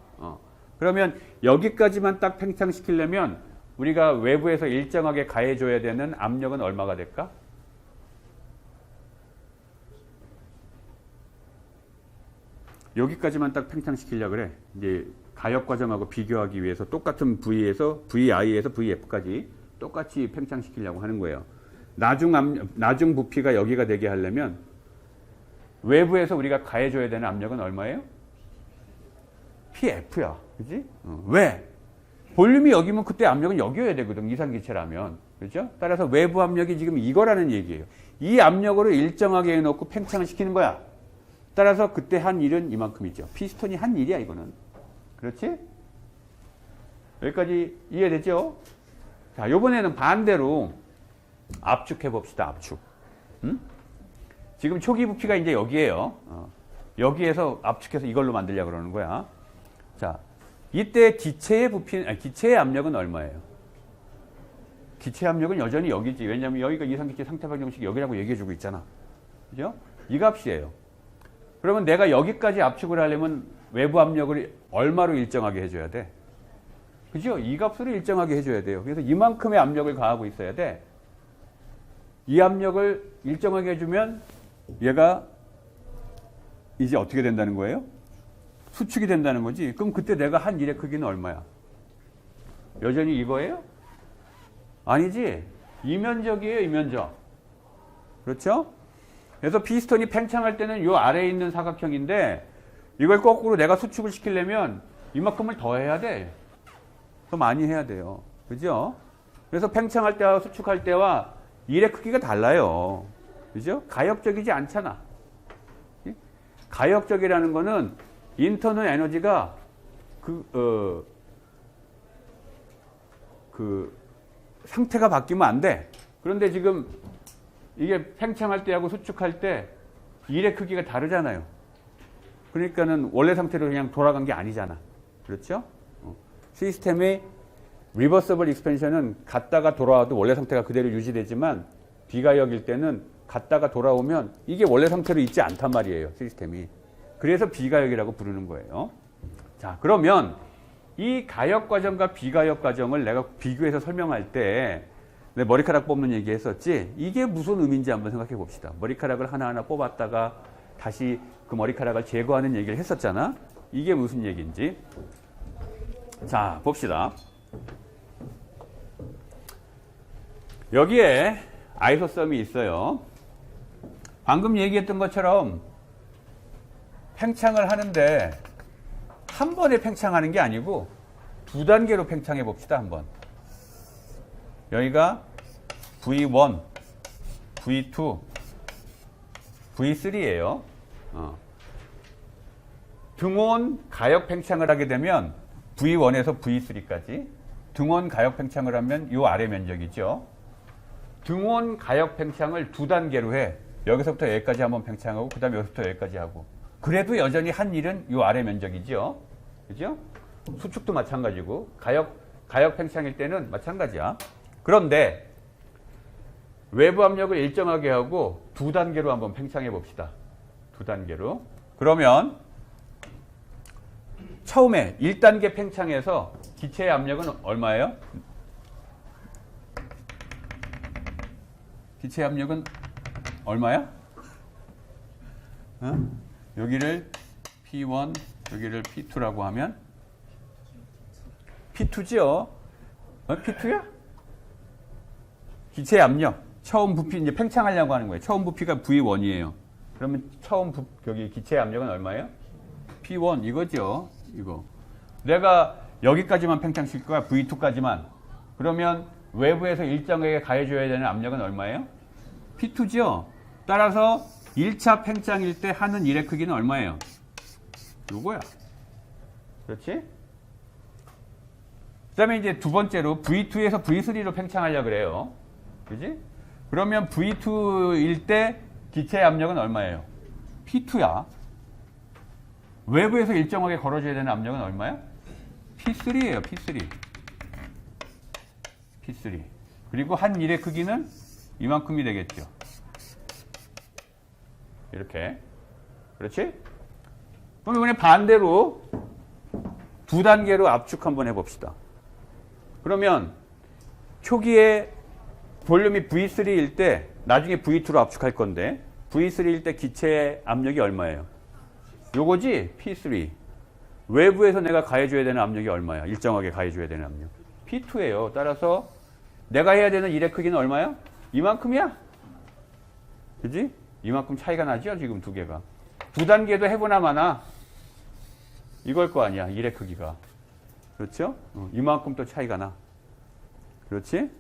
[SPEAKER 1] 그러면 여기까지만 딱 팽창시키려면 우리가 외부에서 일정하게 가해줘야 되는 압력은 얼마가 될까? 여기까지만 딱 팽창시키려고 그래. 이제 가역 과정하고 비교하기 위해서 똑같은 VI에서 VF까지 똑같이 팽창시키려고 하는 거예요. 나중 부피가 여기가 되게 하려면 외부에서 우리가 가해줘야 되는 압력은 얼마예요? PF야. 그지? 왜? 볼륨이 여기면 그때 압력은 여기여야 되거든. 이상기체라면. 그렇죠? 따라서 외부 압력이 지금 이거라는 얘기예요. 이 압력으로 일정하게 해놓고 팽창을 시키는 거야. 따라서 그때 한 일은 이만큼이죠. 피스톤이 한 일이야 이거는. 그렇지? 여기까지 이해되죠? 자, 이번에는 반대로 압축해 봅시다. 압축. 지금 초기 부피가 이제 여기에요. 여기에서 압축해서 이걸로 만들려고 그러는 거야. 자, 이때 기체의 기체의 압력은 얼마예요? 기체 압력은 여전히 여기지. 왜냐하면 여기가 이상기체 상태 방정식 여기라고 얘기해주고 있잖아. 그죠? 이 값이에요. 그러면 내가 여기까지 압축을 하려면 외부 압력을 얼마로 일정하게 해줘야 돼? 그죠? 이 값으로 일정하게 해줘야 돼요. 그래서 이만큼의 압력을 가하고 있어야 돼. 이 압력을 일정하게 해주면 얘가 이제 어떻게 된다는 거예요? 수축이 된다는 거지. 그럼 그때 내가 한 일의 크기는 얼마야? 여전히 이거예요? 아니지. 이 면적이에요. 이 면적. 그렇죠? 그래서 피스톤이 팽창할 때는 요 아래에 있는 사각형인데 이걸 거꾸로 내가 수축을 시키려면 이만큼을 더 해야 돼. 더 많이 해야 돼요. 그죠? 그래서 팽창할 때와 수축할 때와 일의 크기가 달라요. 그죠? 가역적이지 않잖아. 가역적이라는 거는 인터널 에너지가 상태가 바뀌면 안 돼. 그런데 지금 이게 팽창할 때하고 수축할 때 일의 크기가 다르잖아요. 그러니까는 원래 상태로 그냥 돌아간 게 아니잖아. 그렇죠? 시스템의 리버서블 익스펜션은 갔다가 돌아와도 원래 상태가 그대로 유지되지만 비가역일 때는 갔다가 돌아오면 이게 원래 상태로 있지 않단 말이에요. 시스템이. 그래서 비가역이라고 부르는 거예요. 자, 그러면 이 가역 과정과 비가역 과정을 내가 비교해서 설명할 때 내 머리카락 뽑는 얘기 했었지? 이게 무슨 의미인지 한번 생각해 봅시다. 머리카락을 하나하나 뽑았다가 다시 그 머리카락을 제거하는 얘기를 했었잖아. 이게 무슨 얘기인지. 자, 봅시다. 여기에 아이소섬이 있어요. 방금 얘기했던 것처럼 팽창을 하는데 한 번에 팽창하는 게 아니고 두 단계로 팽창해 봅시다. 한번. 여기가 V1, V2, V3예요. 등원 가역 팽창을 하게 되면 V1에서 V3까지 등원 가역 팽창을 하면 이 아래 면적이죠. 등원 가역 팽창을 두 단계로 해. 여기서부터 여기까지 한번 팽창하고 그 다음에 여기서부터 여기까지 하고. 그래도 여전히 한 일은 이 아래 면적이죠. 그죠? 수축도 마찬가지고 가역 팽창일 때는 마찬가지야. 그런데 외부 압력을 일정하게 하고 두 단계로 한번 팽창해 봅시다. 두 단계로. 그러면 처음에 1단계 팽창에서 기체의 압력은 얼마예요? 기체의 압력은 얼마야? 여기를 P1, 여기를 P2라고 하면 P2죠? P2야? 기체의 압력. 처음 부피, 이제 팽창하려고 하는 거예요. 처음 부피가 V1이에요. 그러면 여기 기체의 압력은 얼마예요? P1, 이거죠. 이거. 내가 여기까지만 팽창시킬 거야. V2까지만. 그러면 외부에서 일정하게 가해줘야 되는 압력은 얼마예요? P2죠. 따라서 1차 팽창일 때 하는 일의 크기는 얼마예요? 요거야. 그렇지? 그 다음에 이제 두 번째로 V2에서 V3로 팽창하려고 그래요. 그지? 그러면 V2일 때 기체의 압력은 얼마예요? P2야. 외부에서 일정하게 걸어줘야 되는 압력은 얼마야? P3예요. P3. P3. 그리고 한 일의 크기는 이만큼이 되겠죠. 이렇게. 그렇지? 그럼 이번에 반대로 두 단계로 압축 한번 해봅시다. 그러면 초기에 볼륨이 V3일 때 나중에 V2로 압축할 건데 V3일 때 기체 압력이 얼마예요? 요거지? P3. 외부에서 내가 가해줘야 되는 압력이 얼마야? 일정하게 가해줘야 되는 압력. P2예요. 따라서 내가 해야 되는 일의 크기는 얼마야? 이만큼이야? 그지? 이만큼 차이가 나죠? 지금 두 개가. 두 단계도 해보나 마나 이걸 거 아니야. 일의 크기가. 그렇죠? 이만큼 또 차이가 나. 그렇지?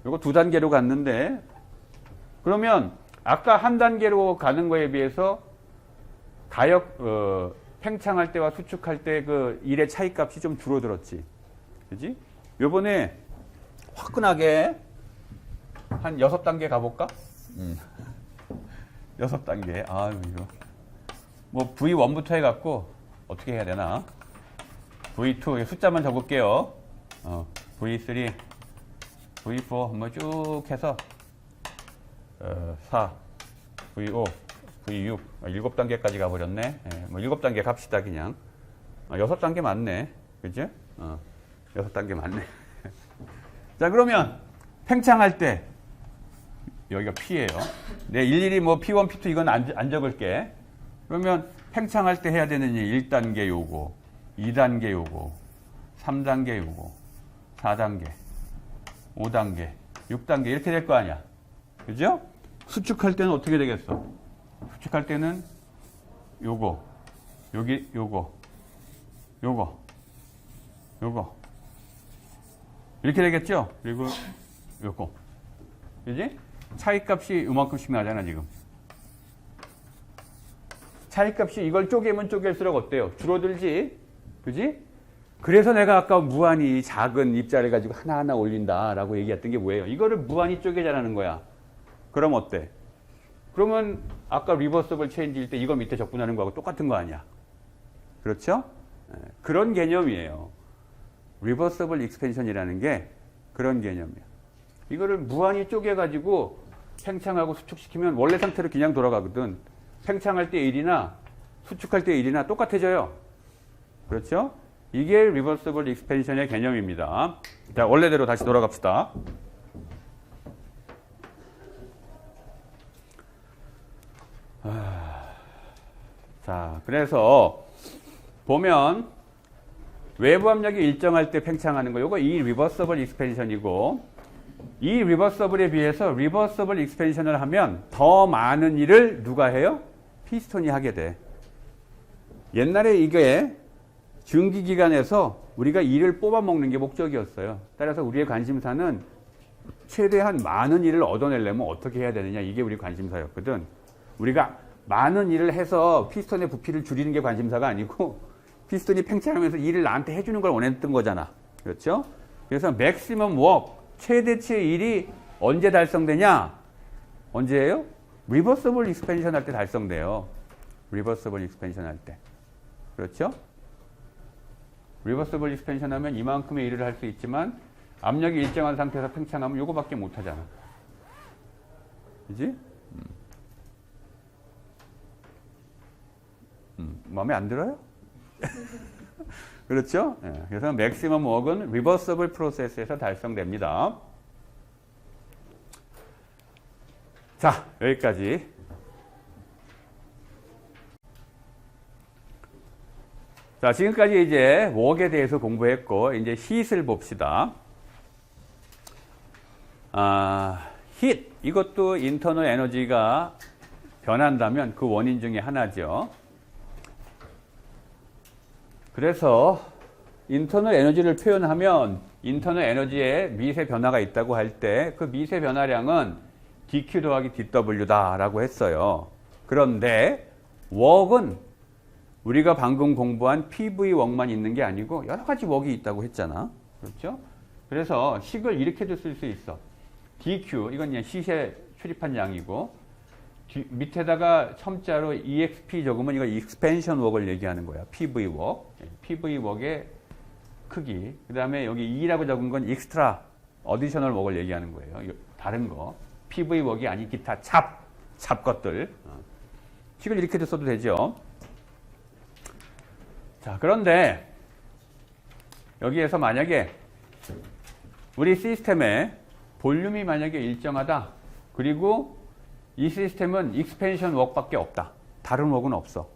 [SPEAKER 1] 요거 두 단계로 갔는데 그러면 아까 한 단계로 가는 거에 비해서 팽창할 때와 수축할 때 그 일의 차이값이 좀 줄어들었지. 그지? 요번에 화끈하게 한 6단계 가볼까? 6단계. 아유, 이거. 뭐, V1부터 해갖고, 어떻게 해야 되나? V2, 숫자만 적을게요. V3, V4, 한번 쭉 해서, 4, V5, V6, 7단계까지 가버렸네. 네, 뭐, 7단계 갑시다, 그냥. 6단계 맞네. 그죠? 6단계 맞네. 자, 그러면, 팽창할 때, 여기가 P예요. 내 일일이 뭐 P1, P2 이건 안 적을게. 그러면 팽창할 때 해야 되는 1단계 요거, 2단계 요거, 3단계 요거, 4단계, 5단계, 6단계 이렇게 될 거 아니야. 그죠? 수축할 때는 어떻게 되겠어? 수축할 때는 요거, 여기 요거, 요거, 요거 이렇게 되겠죠? 그리고 요거, 그지? 차이값이 요만큼씩 나잖아 지금. 차이값이 이걸 쪼개면 쪼갤수록 어때요? 줄어들지, 그지? 그래서 내가 아까 무한히 작은 입자를 가지고 하나하나 올린다라고 얘기했던 게 뭐예요? 이거를 무한히 쪼개자라는 거야. 그럼 어때? 그러면 아까 리버서블 체인지일 때 이거 밑에 적분하는 거하고 똑같은 거 아니야? 그렇죠? 그런 개념이에요. 리버서블 익스펜션이라는 게 그런 개념이야. 이거를 무한히 쪼개가지고 팽창하고 수축시키면 원래 상태로 그냥 돌아가거든. 팽창할 때 1이나 수축할 때 1이나 똑같아져요. 그렇죠? 이게 리버서블 익스펜션의 개념입니다. 자, 원래대로 다시 돌아갑시다. 자, 그래서 보면 외부 압력이 일정할 때 팽창하는 거, 요거 이 리버서블 익스펜션이고, 이 리버서블에 비해서 리버서블 익스펜션을 하면 더 많은 일을 누가 해요? 피스톤이 하게 돼. 옛날에 이게 증기기관에서 우리가 일을 뽑아먹는 게 목적이었어요. 따라서 우리의 관심사는 최대한 많은 일을 얻어내려면 어떻게 해야 되느냐, 이게 우리 관심사였거든. 우리가 많은 일을 해서 피스톤의 부피를 줄이는 게 관심사가 아니고 피스톤이 팽창하면서 일을 나한테 해주는 걸 원했던 거잖아. 그렇죠? 그래서 맥시멈 워크, 최대치의 일이 언제 달성되냐? 언제예요? 리버서블 익스펜션 할 때 달성돼요. 리버서블 익스펜션 할 때. 그렇죠? 리버서블 익스펜션 하면 이만큼의 일을 할 수 있지만 압력이 일정한 상태에서 팽창하면 요거밖에 못 하잖아. 그지? 마음에 안 들어요? 그렇죠? 예, 그래서 맥시멈 워크는 리버서블 프로세스에서 달성됩니다. 자, 여기까지. 자, 지금까지 이제 웍에 대해서 공부했고, 이제 hit을 봅시다. hit. 이것도 인터널 에너지가 변한다면 그 원인 중에 하나죠. 그래서 인터널 에너지를 표현하면 인터널 에너지에 미세 변화가 있다고 할 때 그 미세 변화량은 dq 더하기 dw다라고 했어요. 그런데 웍은 우리가 방금 공부한 PV 웍만 있는 게 아니고 여러 가지 웍이 있다고 했잖아. 그렇죠? 그래서 식을 이렇게도 쓸 수 있어. dq, 이건 그냥 시세 출입한 양이고 밑에다가 첨자로 exp 적으면 이거 익스펜션 웍을 얘기하는 거야. PV 웍. PV 웍의 크기. 그 다음에 여기 E라고 적은 건 익스트라 어디셔널 웍을 얘기하는 거예요. 다른 거. PV 웍이 아닌 기타 잡 것들. 식을 이렇게도 써도 되죠. 자, 그런데 여기에서 만약에 우리 시스템에 볼륨이 만약에 일정하다. 그리고 이 시스템은 익스펜션 웍밖에 없다. 다른 웍은 없어.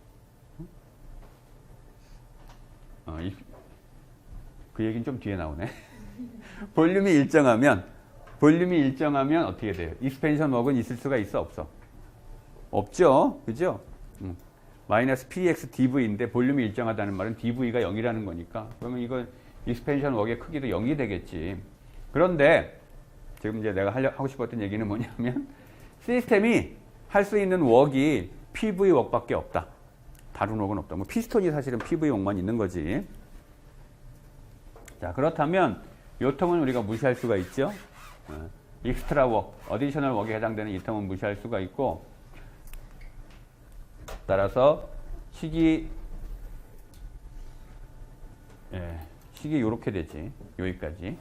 [SPEAKER 1] 그 얘기는 좀 뒤에 나오네. 볼륨이 일정하면 어떻게 돼요? 익스펜션 웍은 있을 수가 있어, 없어? 없죠. 그죠? 마이너스 px dv인데 볼륨이 일정하다는 말은 dv가 0이라는 거니까 그러면 이건 익스펜션 웍의 크기도 0이 되겠지. 그런데 지금 이제 내가 하고 싶었던 얘기는 뭐냐면 시스템이 할 수 있는 웍이 PV 웍밖에 없다. 다른 웍은 없다. 뭐 피스톤이 사실은 PV 웍만 있는 거지. 자, 그렇다면 이 텀은 우리가 무시할 수가 있죠. 익스트라 웍, 어디셔널 웍에 해당되는 이 텀은 무시할 수가 있고, 따라서 식이 이렇게 되지. 여기까지.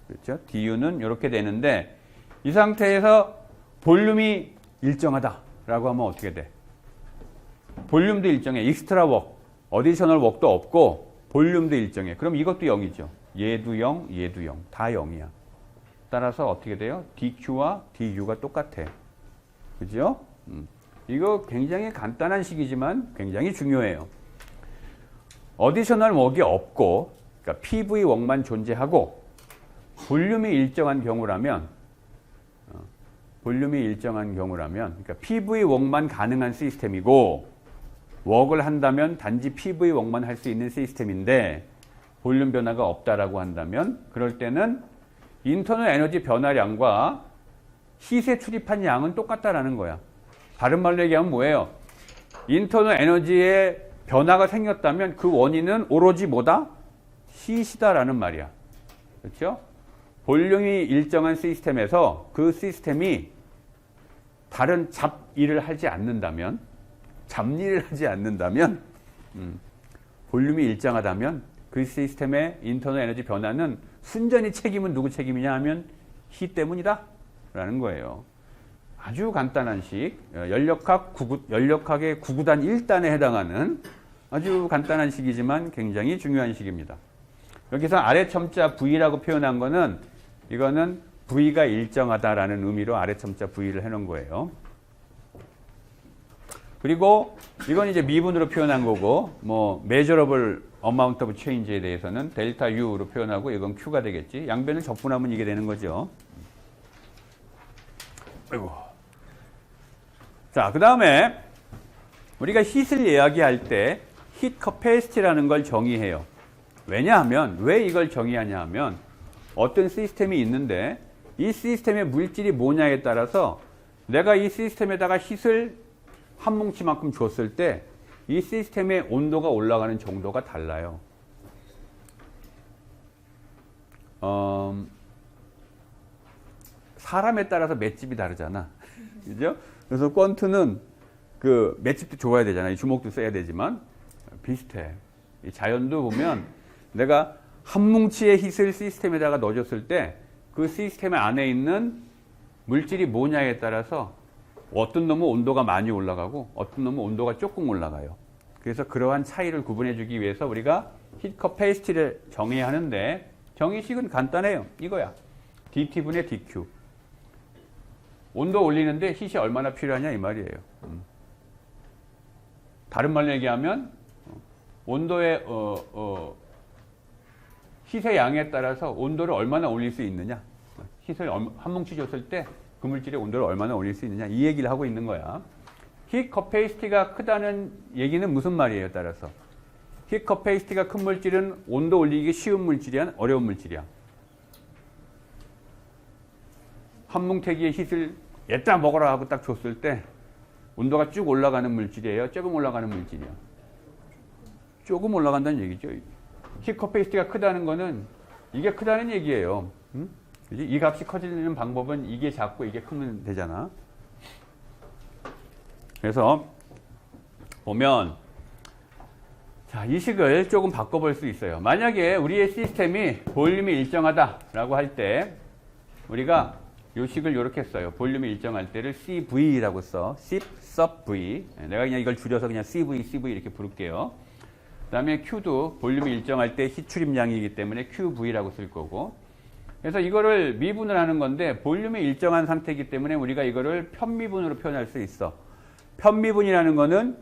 [SPEAKER 1] 그렇죠? du는 이렇게 되는데 이 상태에서 볼륨이 일정하다라고 하면 어떻게 돼? 볼륨도 일정해. 익스트라 웍, 어디셔널 웍도 없고 볼륨도 일정해. 그럼 이것도 0이죠. 얘도 0, 얘도 0. 다 0이야. 따라서 어떻게 돼요? dq와 du가 똑같아. 그죠? 이거 굉장히 간단한 식이지만 굉장히 중요해요. 어디셔널 웍이 없고, 그러니까 PV 웍만 존재하고 볼륨이 일정한 경우라면 볼륨이 일정한 경우라면, 그러니까 PV 웍만 가능한 시스템이고 웍을 한다면 단지 PV 웍만 할 수 있는 시스템인데 볼륨 변화가 없다라고 한다면 그럴 때는 인터널 에너지 변화량과 힛에 출입한 양은 똑같다라는 거야. 다른 말로 얘기하면 뭐예요? 인터널 에너지에 변화가 생겼다면 그 원인은 오로지 뭐다? 힛이다라는 말이야. 그렇죠? 볼륨이 일정한 시스템에서 그 시스템이 다른 잡일을 하지 않는다면, 잡일을 하지 않는다면, 볼륨이 일정하다면 그 시스템의 인터널 에너지 변화는 순전히 책임은 누구 책임이냐 하면 히 때문이다 라는 거예요. 아주 간단한 식, 연력학의 9구단 1단에 해당하는 아주 간단한 식이지만 굉장히 중요한 식입니다. 여기서 아래 첨자 V라고 표현한 거는 이거는 V가 일정하다라는 의미로 아래 첨자 V를 해놓은 거예요. 그리고 이건 이제 미분으로 표현한 거고, 뭐 measurable amount of change에 대해서는 델타 U로 표현하고 이건 Q가 되겠지. 양변을 적분하면 이게 되는 거죠. 아이고. 자, 그 다음에 우리가 힛을 이야기할 때 힛 커패시티라는 걸 정의해요. 왜냐하면, 왜 이걸 정의하냐 하면 어떤 시스템이 있는데 이 시스템의 물질이 뭐냐에 따라서 내가 이 시스템에다가 힛을 한 뭉치만큼 줬을 때 이 시스템의 온도가 올라가는 정도가 달라요. 사람에 따라서 맷집이 다르잖아. 그죠? 그래서 퀀트는 그 맷집도 좋아야 되잖아. 이 주먹도 써야 되지만 비슷해. 이 자연도 보면 내가 한 뭉치의 힛을 시스템에다가 넣어줬을 때 그 시스템 안에 있는 물질이 뭐냐에 따라서 어떤 놈은 온도가 많이 올라가고 어떤 놈은 온도가 조금 올라가요. 그래서 그러한 차이를 구분해 주기 위해서 우리가 힛 커패시티를 정의해야 하는데 정의식은 간단해요. 이거야. dT분의 dQ. 온도 올리는데 힛이 얼마나 필요하냐 이 말이에요. 다른 말로 얘기하면 온도의 힛의 양에 따라서 온도를 얼마나 올릴 수 있느냐. 힛을 한 뭉치 줬을 때 그 물질의 온도를 얼마나 올릴 수 있느냐. 이 얘기를 하고 있는 거야. 힛 커패시티가 크다는 얘기는 무슨 말이에요? 따라서 힛 커패시티가 큰 물질은 온도 올리기 쉬운 물질이야? 어려운 물질이야? 한 뭉태기의 힛을 얘따 먹어라 하고 딱 줬을 때 온도가 쭉 올라가는 물질이에요? 조금 올라가는 물질이야? 조금 올라간다는 얘기죠. 힛 커패시티가 크다는 거는 이게 크다는 얘기예요. 응? 이 값이 커지는 방법은 이게 작고 이게 크면 되잖아. 그래서 보면 자, 이 식을 조금 바꿔볼 수 있어요. 만약에 우리의 시스템이 볼륨이 일정하다라고 할 때 우리가 이 식을 이렇게 써요. 볼륨이 일정할 때를 CV라고 써. C sub V. 내가 그냥 이걸 줄여서 그냥 CV 이렇게 부를게요. 그 다음에 Q도 볼륨이 일정할 때 힛 출입량이기 때문에 QV라고 쓸 거고. 그래서 이거를 미분을 하는 건데 볼륨이 일정한 상태이기 때문에 우리가 이거를 편미분으로 표현할 수 있어. 편미분이라는 거는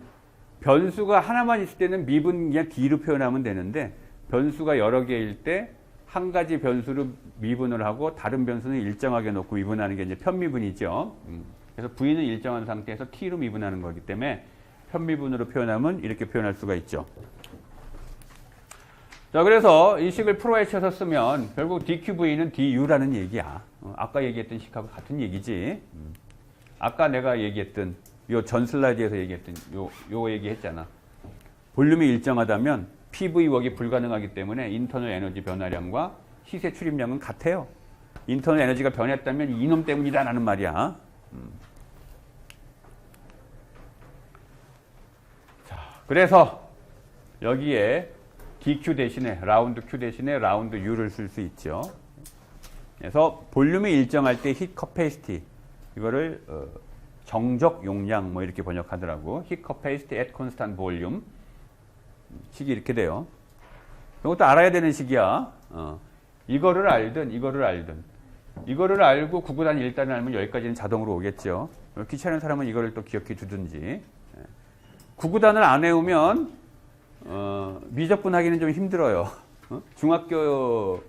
[SPEAKER 1] 변수가 하나만 있을 때는 미분 그냥 D로 표현하면 되는데 변수가 여러 개일 때 한 가지 변수를 미분을 하고 다른 변수는 일정하게 놓고 미분하는 게 이제 편미분이죠. 그래서 V는 일정한 상태에서 T로 미분하는 거기 때문에 편미분으로 표현하면 이렇게 표현할 수가 있죠. 자, 그래서 이 식을 프로에 쳐서 쓰면 결국 dQV는 du라는 얘기야. 아까 얘기했던 식하고 같은 얘기지. 아까 내가 얘기했던 요 전 슬라이드에서 얘기했던 요 얘기했잖아. 볼륨이 일정하다면 PV 웍이 불가능하기 때문에 인터널 에너지 변화량과 힛의 출입량은 같아요. 인터널 에너지가 변했다면 이놈 때문이다라는 말이야. 자, 그래서 여기에 dQ 대신에 라운드 Q 대신에 라운드 U를 쓸 수 있죠. 그래서 볼륨이 일정할 때 힛 커패시티 이거를 정적 용량 뭐 이렇게 번역하더라고. 힛 커패시티 at constant volume 식이 이렇게 돼요. 이것도 알아야 되는 식이야. 이거를 알든 이거를 알고 9구단 1단을 알면 여기까지는 자동으로 오겠죠. 귀찮은 사람은 이거를 또 기억해 두든지. 9구단을 안 외우면 미적분 하기는 좀 힘들어요. 중학교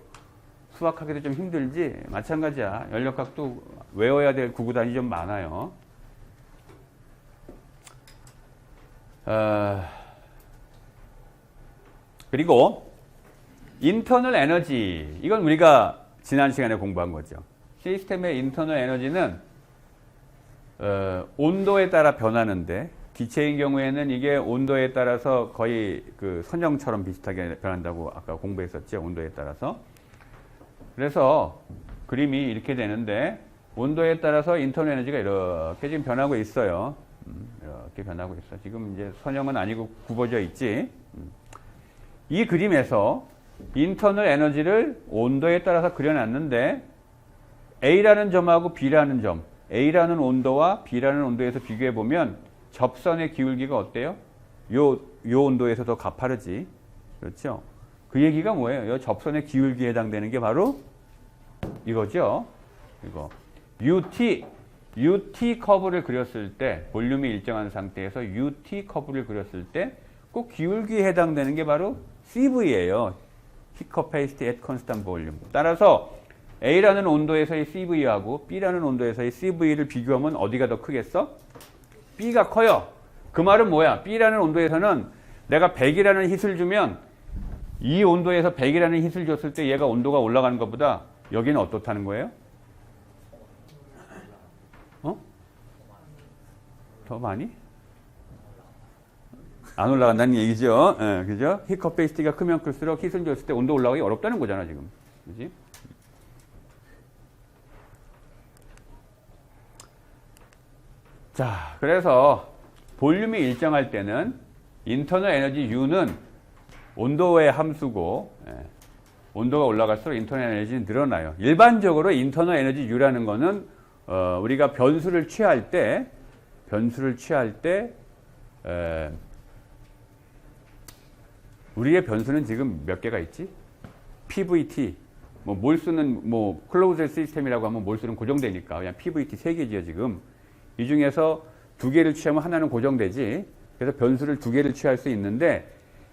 [SPEAKER 1] 수학하기도 좀 힘들지 마찬가지야. 연력학도 외워야 될 구구단이 좀 많아요. 그리고 인터널 에너지, 이건 우리가 지난 시간에 공부한 거죠. 시스템의 인터널 에너지는 온도에 따라 변하는데, 기체인 경우에는 이게 온도에 따라서 거의 그 선형처럼 비슷하게 변한다고 아까 공부했었죠. 온도에 따라서. 그래서 그림이 이렇게 되는데, 온도에 따라서 인터널 에너지가 이렇게 지금 변하고 있어요. 이렇게 변하고 있어. 지금 이제 선형은 아니고 굽어져 있지. 이 그림에서 인터널 에너지를 온도에 따라서 그려놨는데, A라는 점하고 B라는 점, A라는 온도와 B라는 온도에서 비교해 보면 접선의 기울기가 어때요? 요 온도에서 더 가파르지. 그렇죠? 그 얘기가 뭐예요? 요 접선의 기울기에 해당되는 게 바로 이거죠. 이거. UT 커브를 그렸을 때, 볼륨이 일정한 상태에서 UT 커브를 그렸을 때 꼭 기울기에 해당되는 게 바로 CV예요. Heat capacity at constant volume. 따라서 A라는 온도에서의 CV하고 B라는 온도에서의 CV를 비교하면 어디가 더 크겠어? B가 커요. 그 말은 뭐야? B라는 온도에서는 내가 100이라는 hit을 주면, 이 온도에서 100이라는 hit을 줬을 때 얘가 온도가 올라가는 것보다 여기는 어떻다는 거예요? 더 많이? 안 올라간다는 얘기죠. 예, 그죠? 히 커패시티가 크면 클수록 hit을 줬을 때 온도 올라가기 어렵다는 거잖아, 지금. 그지? 자, 그래서 볼륨이 일정할 때는 인터널 에너지 U는 온도의 함수고, 온도가 올라갈수록 인터널 에너지는 늘어나요. 일반적으로 인터널 에너지 U라는 거는 우리가 변수를 취할 때 우리의 변수는 지금 몇 개가 있지? PVT, 몰수는 클로즈 시스템이라고 하면 몰수는 고정되니까 그냥 PVT 3개지요 지금. 이 중에서 2개를 취하면 하나는 고정되지. 그래서 변수를 2개를 취할 수 있는데,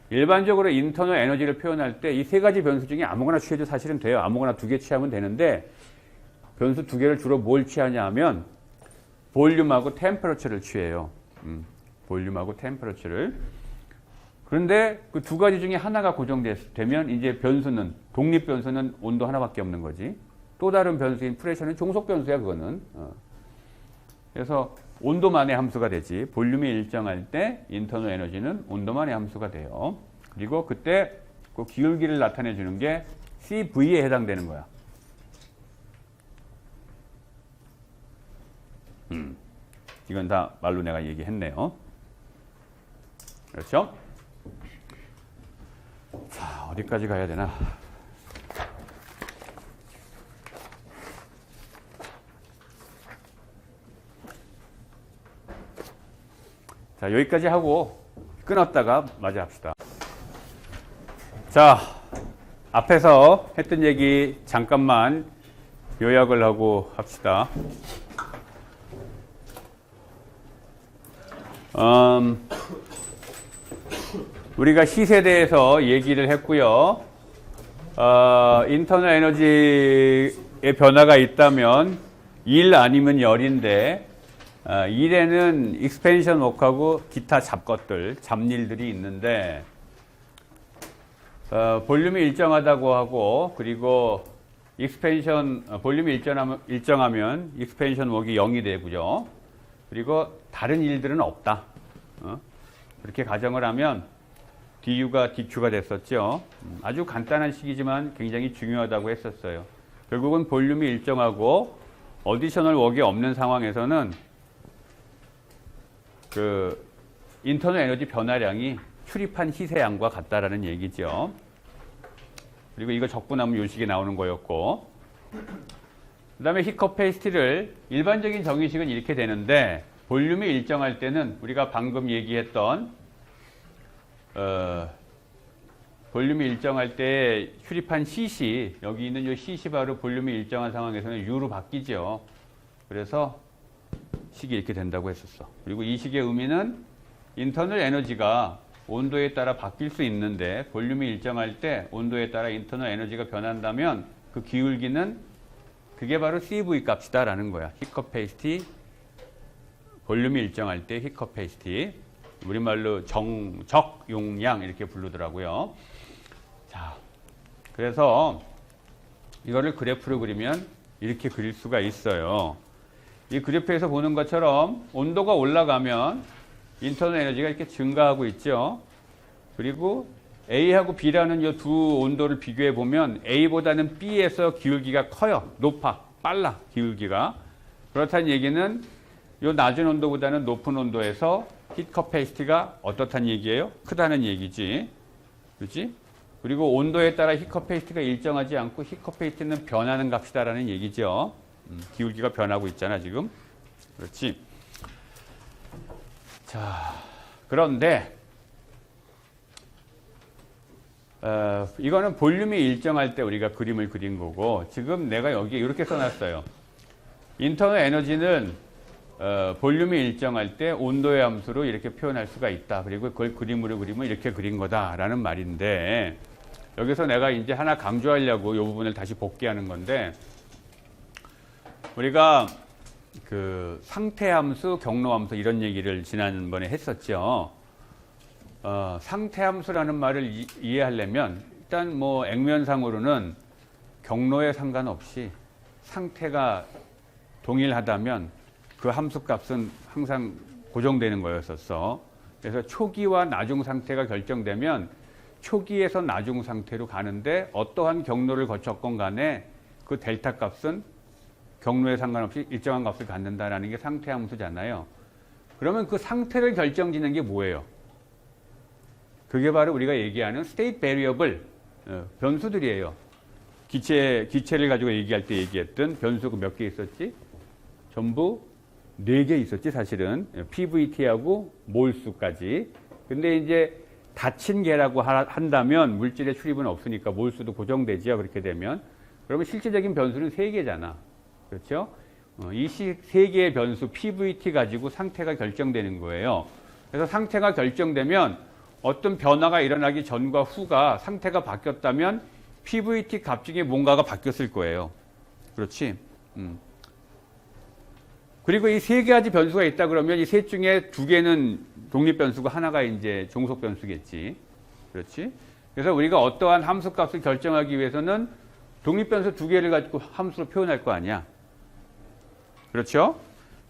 [SPEAKER 1] 일반적으로 인터널 에너지를 표현할 때 이 3가지 변수 중에 아무거나 취해도 사실은 돼요. 아무거나 2개 취하면 되는데, 변수 2개를 주로 뭘 취하냐 하면 볼륨하고 템퍼러처를 취해요. 볼륨하고 템퍼러처를. 그런데 그 2가지 중에 하나가 고정되면 이제 변수는, 독립 변수는 온도 하나밖에 없는 거지. 또 다른 변수인 프레셔는 종속 변수야, 그거는. 그래서 온도만의 함수가 되지. 볼륨이 일정할 때 인터널 에너지는 온도만의 함수가 돼요. 그리고 그때 그 기울기를 나타내 주는 게 CV에 해당되는 거야. 이건 다 말로 내가 얘기했네요. 그렇죠? 자, 어디까지 가야 되나? 자, 여기까지 하고 끊었다가 마저 합시다. 자, 앞에서 했던 얘기 잠깐만 요약을 하고 합시다. 우리가 hit에 대해서 얘기를 했고요. 인터널 에너지의 변화가 있다면 1 아니면 열인데, 1에는 익스펜션 워크하고 기타 잡일들이 있는데, 볼륨이 일정하다고 하고, 그리고 볼륨이 일정하면 익스펜션 워크가 0이 되고요. 그리고 다른 일들은 없다. 그렇게 가정을 하면 DU가 DQ가 됐었죠. 아주 간단한 식이지만 굉장히 중요하다고 했었어요. 결국은 볼륨이 일정하고 어디셔널 워크가 없는 상황에서는 그 인터널 에너지 변화량이 출입한 hit의 양과 같다라는 얘기죠. 그리고 이거 적분하면 이 식이 나오는 거였고, 그 다음에 히트 커패시티를 일반적인 정의식은 이렇게 되는데, 볼륨이 일정할 때는 우리가 방금 얘기했던 볼륨이 일정할 때 출입한 hit이, 여기 있는 이 hit이 바로 볼륨이 일정한 상황에서는 U로 바뀌죠. 그래서 식이 이렇게 된다고 했었어. 그리고 이 식의 의미는 인터널 에너지가 온도에 따라 바뀔 수 있는데, 볼륨이 일정할 때 온도에 따라 인터널 에너지가 변한다면 그 기울기는 그게 바로 CV 값이다라는 거야. 히커 페이스티 볼륨이 일정할 때 히커 페이스티 우리말로 정적 용량 이렇게 부르더라고요. 자, 그래서 이거를 그래프로 그리면 이렇게 그릴 수가 있어요. 이 그래프에서 보는 것처럼 온도가 올라가면 인터널 에너지가 이렇게 증가하고 있죠. 그리고 A하고 B라는 이 두 온도를 비교해 보면 A보다는 B에서 기울기가 커요. 높아. 빨라. 기울기가. 그렇다는 얘기는 이 낮은 온도보다는 높은 온도에서 히트 커패시티가 어떻다는 얘기예요? 크다는 얘기지. 그렇지? 그리고 온도에 따라 히트 커패시티가 일정하지 않고 히트 커패시티는 변하는 값이다라는 얘기죠. 기울기가 변하고 있잖아, 지금. 그렇지? 자, 그런데 이거는 볼륨이 일정할 때 우리가 그림을 그린 거고 지금 내가 여기 이렇게 써놨어요. 인터널 에너지는 볼륨이 일정할 때 온도의 함수로 이렇게 표현할 수가 있다. 그리고 그걸 그림으로 그리면 이렇게 그린 거다라는 말인데 여기서 내가 이제 하나 강조하려고 이 부분을 다시 복귀하는 건데 우리가 그 상태 함수, 경로 함수 이런 얘기를 지난번에 했었죠. 상태 함수라는 말을 이해하려면 일단 뭐 액면상으로는 경로에 상관없이 상태가 동일하다면 그 함수 값은 항상 고정되는 거였었어. 그래서 초기와 나중 상태가 결정되면 초기에서 나중 상태로 가는데 어떠한 경로를 거쳤건 간에 그 델타 값은 경로에 상관없이 일정한 값을 갖는다라는 게 상태 함수잖아요. 그러면 그 상태를 결정짓는 게 뭐예요? 그게 바로 우리가 얘기하는 스테이트 베리어블 변수들이에요. 기체를 가지고 얘기할 때 얘기했던 변수가 몇 개 있었지? 전부 4개 있었지 사실은. PVT하고 몰수까지. 근데 이제 닫힌 개라고 한다면 물질의 출입은 없으니까 몰수도 고정되지요. 그렇게 되면. 그러면 실질적인 변수는 3개잖아. 그렇죠? 이 3개의 변수 PVT 가지고 상태가 결정되는 거예요. 그래서 상태가 결정되면 어떤 변화가 일어나기 전과 후가 상태가 바뀌었다면 PVT 값 중에 뭔가가 바뀌었을 거예요. 그렇지? 그리고 이 3가지 변수가 있다 그러면 이 셋 중에 2개는 독립 변수고 하나가 이제 종속 변수겠지. 그렇지? 그래서 우리가 어떠한 함수 값을 결정하기 위해서는 독립 변수 2개를 가지고 함수로 표현할 거 아니야. 그렇죠?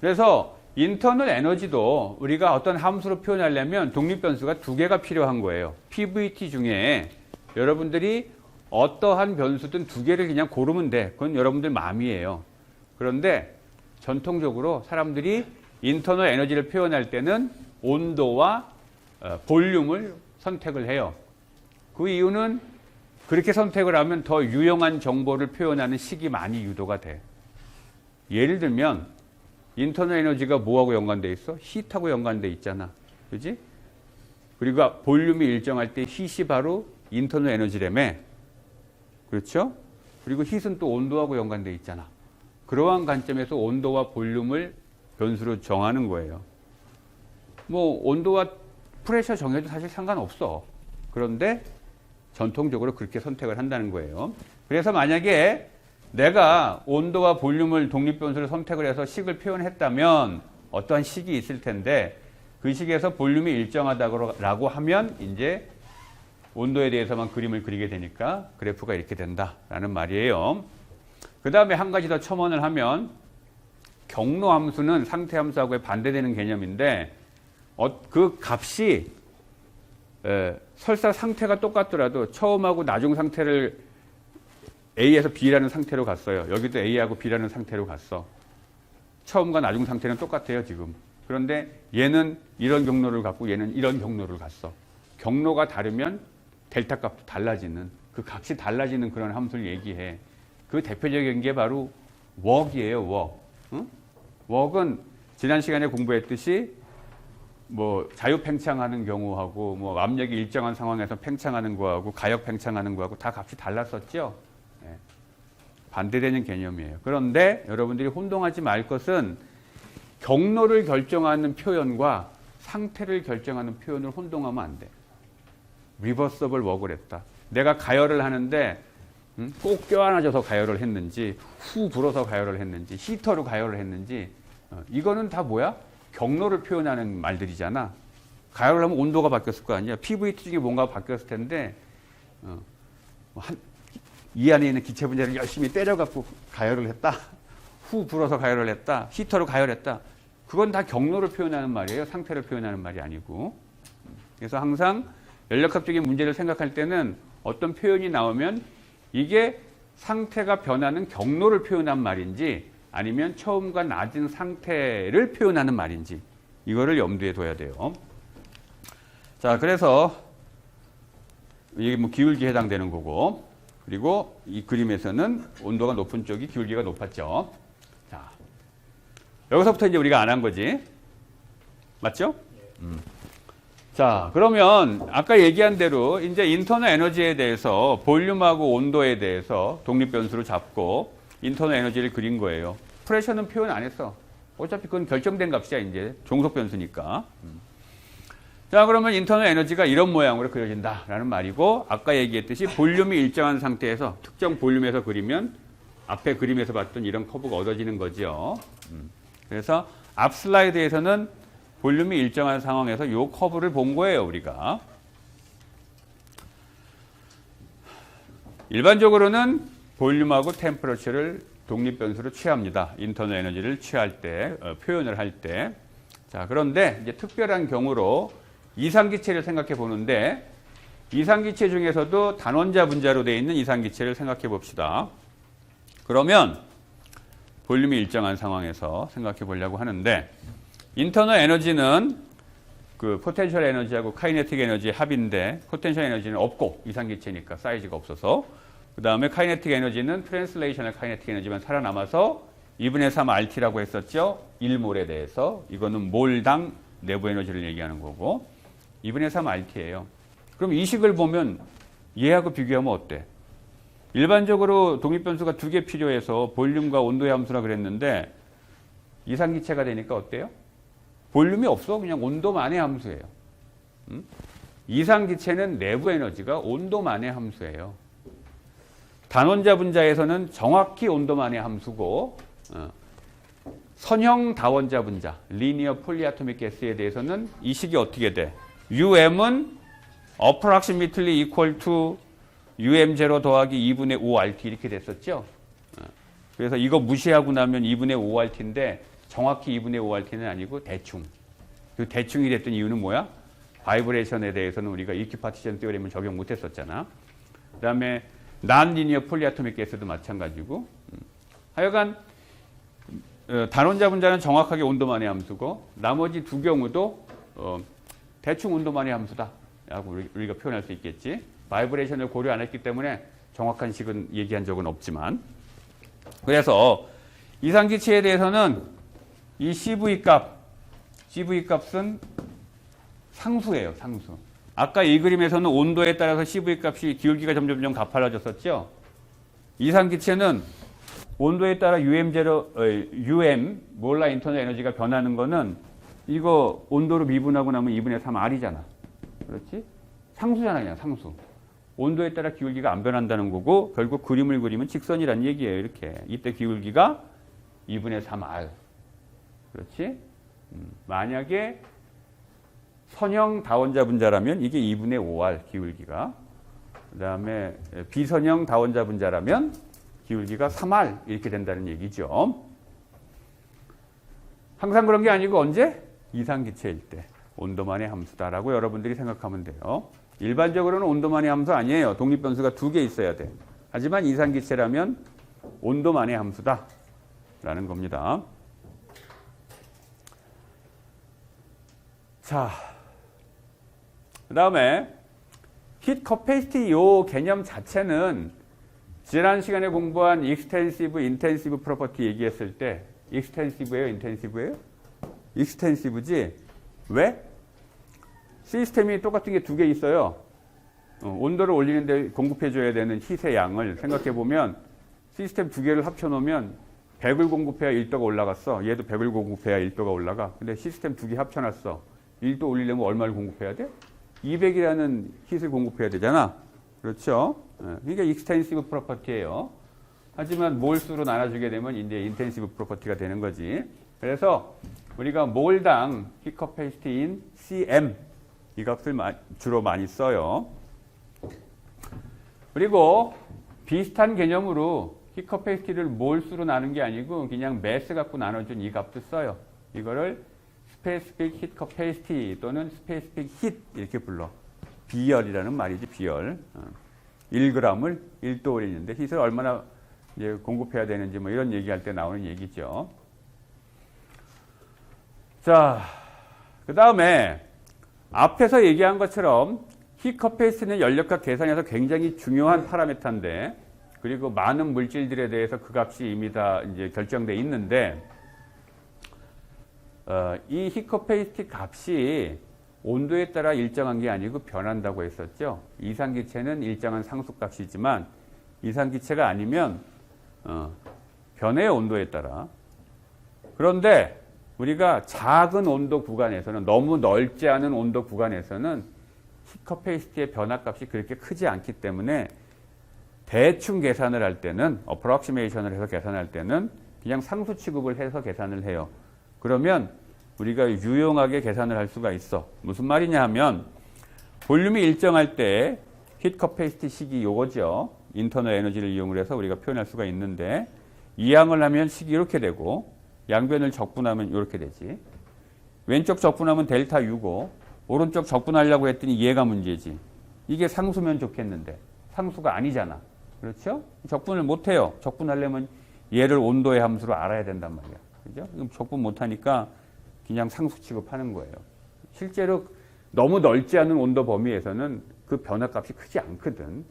[SPEAKER 1] 그래서 인터널 에너지도 우리가 어떤 함수로 표현하려면 독립 변수가 2개가 필요한 거예요. PVT 중에 여러분들이 어떠한 변수든 2개를 그냥 고르면 돼. 그건 여러분들 마음이에요. 그런데 전통적으로 사람들이 인터널 에너지를 표현할 때는 온도와 볼륨을 선택을 해요. 그 이유는 그렇게 선택을 하면 더 유용한 정보를 표현하는 식이 많이 유도가 돼. 예를 들면 인터널 에너지가 뭐하고 연관돼 있어? 히트하고 연관돼 있잖아. 그지? 그리고 볼륨이 일정할 때 히트이 바로 인터널 에너지라며. 그렇죠? 그리고 히트는 또 온도하고 연관돼 있잖아. 그러한 관점에서 온도와 볼륨을 변수로 정하는 거예요. 뭐 온도와 프레셔 정해도 사실 상관없어. 그런데 전통적으로 그렇게 선택을 한다는 거예요. 그래서 만약에 내가 온도와 볼륨을 독립변수를 선택을 해서 식을 표현했다면 어떠한 식이 있을 텐데 그 식에서 볼륨이 일정하다고 하면 이제 온도에 대해서만 그림을 그리게 되니까 그래프가 이렇게 된다라는 말이에요. 그 다음에 한 가지 더 첨언을 하면 경로 함수는 상태 함수하고 반대되는 개념인데 그 값이 설사 상태가 똑같더라도 처음하고 나중 상태를 A에서 B라는 상태로 갔어요. 여기도 A하고 B라는 상태로 갔어. 처음과 나중 상태는 똑같아요, 지금. 그런데 얘는 이런 경로를 갔고 얘는 이런 경로를 갔어. 경로가 다르면 델타 값도 달라지는, 그 값이 달라지는 그런 함수를 얘기해. 그 대표적인 게 바로 웍이에요, 웍. 응? 웍은 지난 시간에 공부했듯이 뭐 자유 팽창하는 경우하고 뭐 압력이 일정한 상황에서 팽창하는 거하고 가역 팽창하는 거하고 다 값이 달랐었죠. 네. 반대되는 개념이에요. 그런데 여러분들이 혼동하지 말 것은 경로를 결정하는 표현과 상태를 결정하는 표현을 혼동하면 안 돼. 리버서블 웍을 했다. 내가 가열을 하는데 꼭 껴안아져서 가열을 했는지, 후 불어서 가열을 했는지, 히터로 가열을 했는지, 이거는 다 뭐야? 경로를 표현하는 말들이잖아. 가열을 하면 온도가 바뀌었을 거 아니야. PVT 중에 뭔가 바뀌었을 텐데, 이 안에 있는 기체 분자를 열심히 때려갖고 가열을 했다. 후 불어서 가열을 했다. 히터로 가열했다. 그건 다 경로를 표현하는 말이에요. 상태를 표현하는 말이 아니고. 그래서 항상 연력학적인 문제를 생각할 때는 어떤 표현이 나오면 이게 상태가 변하는 경로를 표현한 말인지 아니면 처음과 낮은 상태를 표현하는 말인지 이거를 염두에 둬야 돼요. 자, 그래서 이게 뭐 기울기에 해당되는 거고, 그리고 이 그림에서는 온도가 높은 쪽이 기울기가 높았죠. 자, 여기서부터 이제 우리가 안 한 거지. 맞죠? 자, 그러면 아까 얘기한 대로 이제 인터널 에너지에 대해서 볼륨하고 온도에 대해서 독립변수로 잡고 인터널 에너지를 그린 거예요. 프레셔는 표현 안 했어. 어차피 그건 결정된 값이야, 이제. 종속변수니까. 자, 그러면 인터널 에너지가 이런 모양으로 그려진다라는 말이고, 아까 얘기했듯이 볼륨이 일정한 상태에서 특정 볼륨에서 그리면 앞에 그림에서 봤던 이런 커브가 얻어지는 거죠. 그래서 앞 슬라이드에서는 볼륨이 일정한 상황에서 이 커브를 본 거예요, 우리가. 일반적으로는 볼륨하고 템퍼러처를 독립변수로 취합니다. 인터널 에너지를 취할 때, 표현을 할 때. 자, 그런데 이제 특별한 경우로 이상기체를 생각해 보는데, 이상기체 중에서도 단원자 분자로 되어 있는 이상기체를 생각해 봅시다. 그러면 볼륨이 일정한 상황에서 생각해 보려고 하는데, 인터널 에너지는 그 포텐셜 에너지하고 카이네틱 에너지의 합인데, 포텐셜 에너지는 없고 이상기체니까 사이즈가 없어서, 그 다음에 카이네틱 에너지는 트랜슬레이셔널 카이네틱 에너지만 살아남아서 2분의 3 RT라고 했었죠. 1몰에 대해서. 이거는 몰당 내부 에너지를 얘기하는 거고 2분의 3 RT예요. 그럼 이 식을 보면 얘하고 비교하면 어때? 일반적으로 독립변수가 두 개 필요해서 볼륨과 온도의 함수라 그랬는데 이상기체가 되니까 어때요? 볼륨이 없어. 그냥 온도만의 함수예요. 이상기체는 내부 에너지가 온도만의 함수예요. 단원자 분자에서는 정확히 온도만의 함수고, 선형 다원자 분자, 리니어 폴리아토믹 가스에 대해서는 이 식이 어떻게 돼? UM은 approximately equal to UM0 더하기 2분의 5RT 이렇게 됐었죠? 그래서 이거 무시하고 나면 2분의 5RT인데 정확히 2분의 5RT는 아니고 대충. 그 대충이 됐던 이유는 뭐야? 바이브레이션에 대해서는 우리가 이퀴파티션 티어리을 적용 못했었잖아. 그 다음에 난리니어 폴리아토믹 가스도 마찬가지고. 하여간 단원자 분자는 정확하게 온도만의 함수고 나머지 두 경우도 대충 온도만의 함수다 라고 우리가 표현할 수 있겠지. 바이브레이션을 고려 안 했기 때문에 정확한 식은 얘기한 적은 없지만, 그래서 이상기체에 대해서는 이 CV 값은 상수예요, 상수. 아까 이 그림에서는 온도에 따라서 CV 값이 기울기가 점점 가팔라졌었죠. 이상기체는 온도에 따라 UM 몰라 인터널 에너지가 변하는 거는 이거 온도로 미분하고 나면 2분의 3 R이잖아. 그렇지? 상수잖아, 그냥 상수. 온도에 따라 기울기가 안 변한다는 거고 결국 그림을 그리면 직선이란 얘기예요. 이렇게. 이때 기울기가 2분의 3 R. 그렇지? 만약에 선형 다원자 분자라면 이게 2분의 5R 기울기가. 그 다음에 비선형 다원자 분자라면 기울기가 3R 이렇게 된다는 얘기죠. 항상 그런 게 아니고 언제? 이상기체일 때. 온도만의 함수다라고 여러분들이 생각하면 돼요. 일반적으로는 온도만의 함수 아니에요. 독립변수가 두 개 있어야 돼. 하지만 이상기체라면 온도만의 함수다라는 겁니다. 자, 그 다음에 히트 커패시티 요 개념 자체는 지난 시간에 공부한 익스텐시브, 인텐시브 프로퍼티 얘기했을 때 익스텐시브예요, 인텐시브예요? 익스텐시브지. 왜? 시스템이 똑같은 게 두 개 있어요. 온도를 올리는데 공급해줘야 되는 hit의 양을 생각해보면 시스템 두 개를 합쳐놓으면 100을 공급해야 1도가 올라갔어. 얘도 100을 공급해야 1도가 올라가. 근데 시스템 두 개 합쳐놨어. 1도 올리려면 얼마를 공급해야 돼? 200이라는 hit을 공급해야 되잖아. 그렇죠? 그러니까 익스텐시브 프로퍼티예요. 하지만 몰수로 나눠주게 되면 이제 인텐시브 프로퍼티가 되는 거지. 그래서 우리가 몰당 힛 커패시티인 cm 이 값을 주로 많이 써요. 그리고 비슷한 개념으로 힛 커패시티를 몰수로 나눈 게 아니고 그냥 매스 갖고 나눠준 이 값도 써요. 이거를 스페시픽 힛 커패시티 또는 스페시픽 힛 이렇게 불러. 비열이라는 말이지, 비열. 1g을 1도 올리는데 힛을 얼마나 이제 공급해야 되는지 뭐 이런 얘기할 때 나오는 얘기죠. 자, 그 다음에 앞에서 얘기한 것처럼 힛 커패시티는 연력학 계산에서 굉장히 중요한 파라미터인데, 그리고 많은 물질들에 대해서 그 값이 이미 다 이제 결정돼 있는데, 이 힛 커패시티 값이 온도에 따라 일정한 게 아니고 변한다고 했었죠. 이상기체는 일정한 상수값이지만 이상기체가 아니면 변해요, 온도에 따라. 그런데 우리가 작은 온도 구간에서는, 너무 넓지 않은 온도 구간에서는 힛 커패시티의 변화값이 그렇게 크지 않기 때문에 대충 계산을 할 때는, 어프록시메이션을 해서 계산할 때는 그냥 상수 취급을 해서 계산을 해요. 그러면 우리가 유용하게 계산을 할 수가 있어. 무슨 말이냐 하면, 볼륨이 일정할 때 힛 커패시티 식이 요거죠. 인터널 에너지를 이용을 해서 우리가 표현할 수가 있는데, 이항을 하면 식이 이렇게 되고, 양변을 적분하면 이렇게 되지. 왼쪽 적분하면 델타 U고, 오른쪽 적분하려고 했더니 얘가 문제지. 이게 상수면 좋겠는데 상수가 아니잖아. 그렇죠? 적분을 못해요. 적분하려면 얘를 온도의 함수로 알아야 된단 말이야. 그죠? 그럼 적분 못하니까 그냥 상수 취급하는 거예요. 실제로 너무 넓지 않은 온도 범위에서는 그 변화값이 크지 않거든.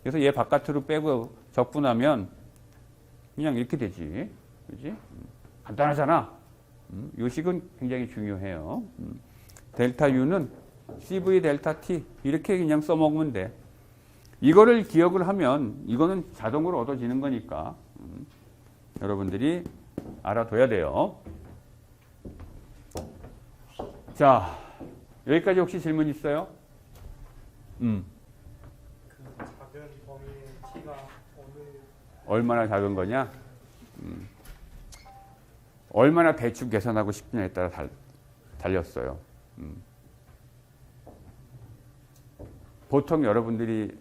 [SPEAKER 1] 그래서 얘 바깥으로 빼고 적분하면 그냥 이렇게 되지. 그지? 간단하잖아. 이 식은 굉장히 중요해요. 델타 U는 CV 델타 T 이렇게 그냥 써먹으면 돼. 이거를 기억을 하면 이거는 자동으로 얻어지는 거니까 여러분들이 알아둬야 돼요. 자, 여기까지 혹시 질문 있어요?
[SPEAKER 3] 그 작은 범위의 t가 어느
[SPEAKER 1] 얼마나 작은 거냐? 얼마나 대충 계산하고 싶느냐에 따라 달렸어요. 보통 여러분들이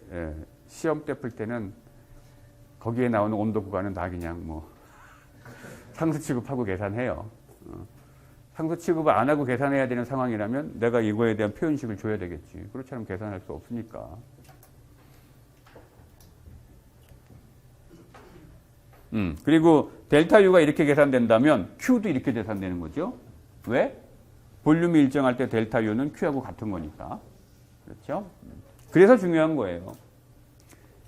[SPEAKER 1] 시험 때 풀 때는 거기에 나오는 온도 구간은 다 그냥 뭐 상수 취급하고 계산해요. 상수 취급을 안 하고 계산해야 되는 상황이라면 내가 이거에 대한 표현식을 줘야 되겠지. 그렇지 않으면 계산할 수 없으니까. 그리고 델타 U가 이렇게 계산된다면 Q도 이렇게 계산되는 거죠. 왜? 볼륨이 일정할 때 델타 U는 Q하고 같은 거니까. 그렇죠? 그래서 중요한 거예요.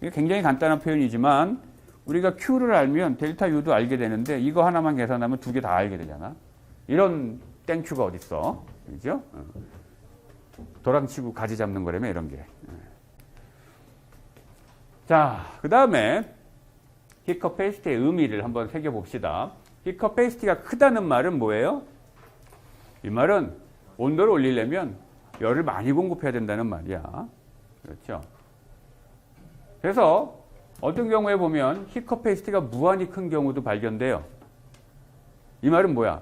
[SPEAKER 1] 이게 굉장히 간단한 표현이지만 우리가 Q를 알면 델타 U도 알게 되는데 이거 하나만 계산하면 두 개 다 알게 되잖아. 이런 땡큐가 어딨어. 그죠? 도랑치고 가지 잡는 거라며 이런 게. 자, 그 다음에 힛 커패시티의 의미를 한번 새겨봅시다. 힛 커패시티가 크다는 말은 뭐예요? 이 말은 온도를 올리려면 열을 많이 공급해야 된다는 말이야. 그렇죠? 그래서 어떤 경우에 보면 힛 커패시티가 무한히 큰 경우도 발견돼요. 이 말은 뭐야?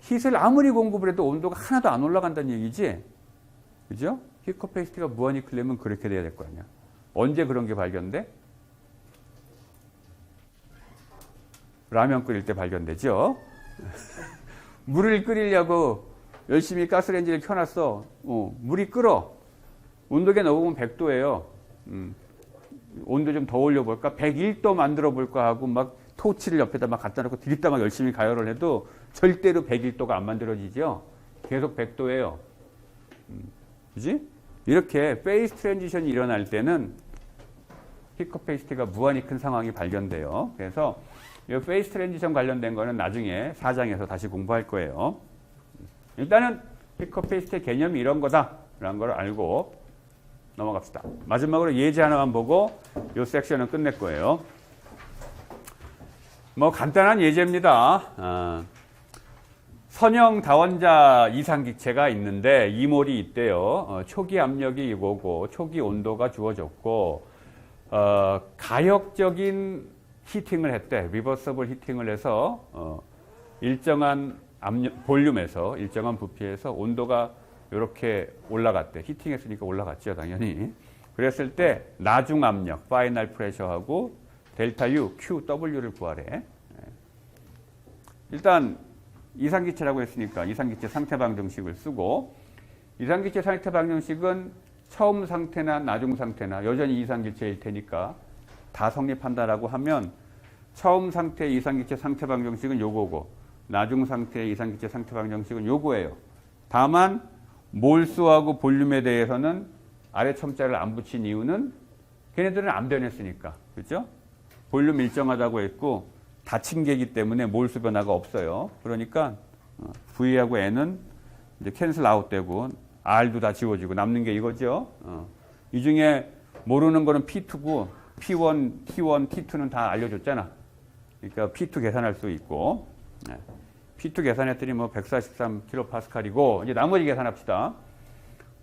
[SPEAKER 1] 힛을 아무리 공급을 해도 온도가 하나도 안 올라간다는 얘기지. 그죠? 힛 커패시티가 무한히 크려면 그렇게 돼야 될 거 아니야. 언제 그런 게 발견돼? 라면 끓일 때 발견되죠. 물을 끓이려고 열심히 가스레인지를 켜놨어. 물이 끓어. 온도계 넣어보면 100도예요. 온도 좀 더 올려볼까? 101도 만들어 볼까 하고 막 토치를 옆에다 막 갖다 놓고 들이다 막 열심히 가열을 해도 절대로 101도가 안 만들어지죠. 계속 100도예요. 그지? 이렇게 페이스 트랜지션이 일어날 때는 힛 커패시티가 무한히 큰 상황이 발견돼요. 그래서 이 페이스 트랜지션 관련된 거는 나중에 4장에서 다시 공부할 거예요. 일단은 힛 커패시티의 개념이 이런 거다라는 걸 알고 넘어갑시다. 마지막으로 예제 하나만 보고 이 섹션은 끝낼 거예요. 뭐 간단한 예제입니다. 선형 다원자 이상기체가 있는데 이몰이 있대요. 초기 압력이 이거고 초기 온도가 주어졌고 가역적인 히팅을 했대. 리버서블 히팅을 해서 일정한 볼륨에서 일정한 부피에서 온도가 이렇게 올라갔대. 히팅했으니까 올라갔죠, 당연히. 그랬을 때 나중 압력, 파이널 프레셔하고 델타 U, QW를 구하래. 일단 이상기체라고 했으니까 이상기체 상태 방정식을 쓰고, 이상기체 상태 방정식은 처음 상태나 나중 상태나 여전히 이상기체일 테니까 다 성립한다라고 하면 처음 상태의 이상기체 상태 방정식은 요거고 나중 상태의 이상기체 상태 방정식은 요거예요. 다만 몰수하고 볼륨에 대해서는 아래 첨자를 안 붙인 이유는 걔네들은 안 변했으니까. 그렇죠? 볼륨 일정하다고 했고 닫힌 개이기 때문에 몰수 변화가 없어요. 그러니까 V하고 N은 이제 캔슬 아웃되고 R도 다 지워지고 남는 게 이거죠. 이 중에 모르는 거는 P2고 P1, T1, T2는 다 알려줬잖아. 그러니까 P2 계산할 수 있고 P2 계산했더니 뭐 143kPa이고 이제 나머지 계산합시다.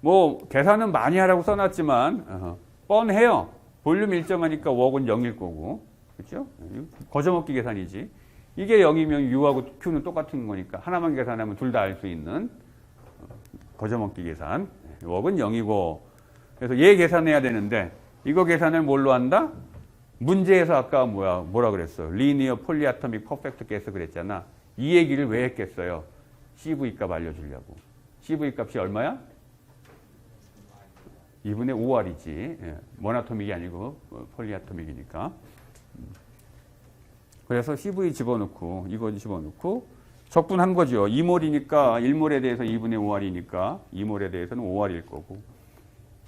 [SPEAKER 1] 뭐 계산은 많이 하라고 써놨지만 뻔해요. 볼륨 일정하니까 웍은 0일 거고, 그렇죠? 거저먹기 계산이지. 이게 0이면 U하고 Q는 똑같은 거니까 하나만 계산하면 둘 다 알 수 있는 거저먹기 계산. 웍은 0이고 그래서 얘 계산해야 되는데 이거 계산을 뭘로 한다? 문제에서 아까 뭐라 그랬어? 리니어 폴리아토믹 퍼펙트 가스 그랬잖아. 이 얘기를 왜 했겠어요? CV 값 알려주려고. CV 값이 얼마야? 2분의 5R이지. 예. 모나토믹이 아니고 폴리아토믹이니까. 그래서 CV 집어넣고 이거 집어넣고 적분한 거죠. 2몰이니까 1몰에 대해서 2분의 5R이니까 2몰에 대해서는 5R일 거고.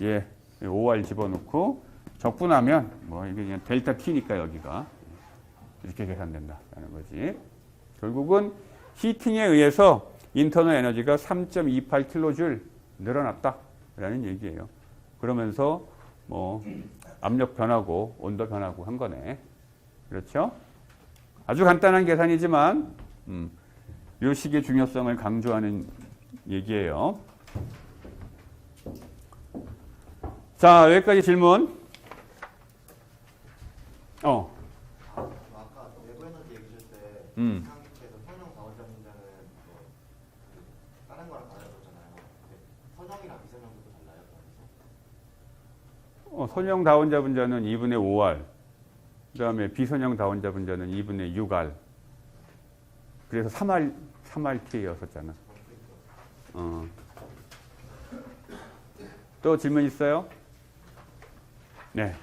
[SPEAKER 1] 예, 5R 집어넣고 적분하면 뭐 이게 그냥 델타 T니까 여기가 이렇게 계산된다라는 거지. 결국은 히팅에 의해서 인터널 에너지가 3.28kJ 늘어났다라는 얘기예요. 그러면서 뭐 압력 변하고 온도 변하고 한 거네. 그렇죠? 아주 간단한 계산이지만 이 식의 중요성을 강조하는 얘기예요. 자, 여기까지 질문.
[SPEAKER 4] 아까 내부 에너지 얘기해 줄 때 이상기체에서 선형 다원자 문제는 다른 거랑 달라졌잖아요. 선형이랑 미선형도 달라요?
[SPEAKER 1] 선형 다원자 분자는 2분의 5R. 그 다음에 비선형 다원자 분자는 2분의 6R. 그래서 3RT였었잖아. 또 질문 있어요? 네.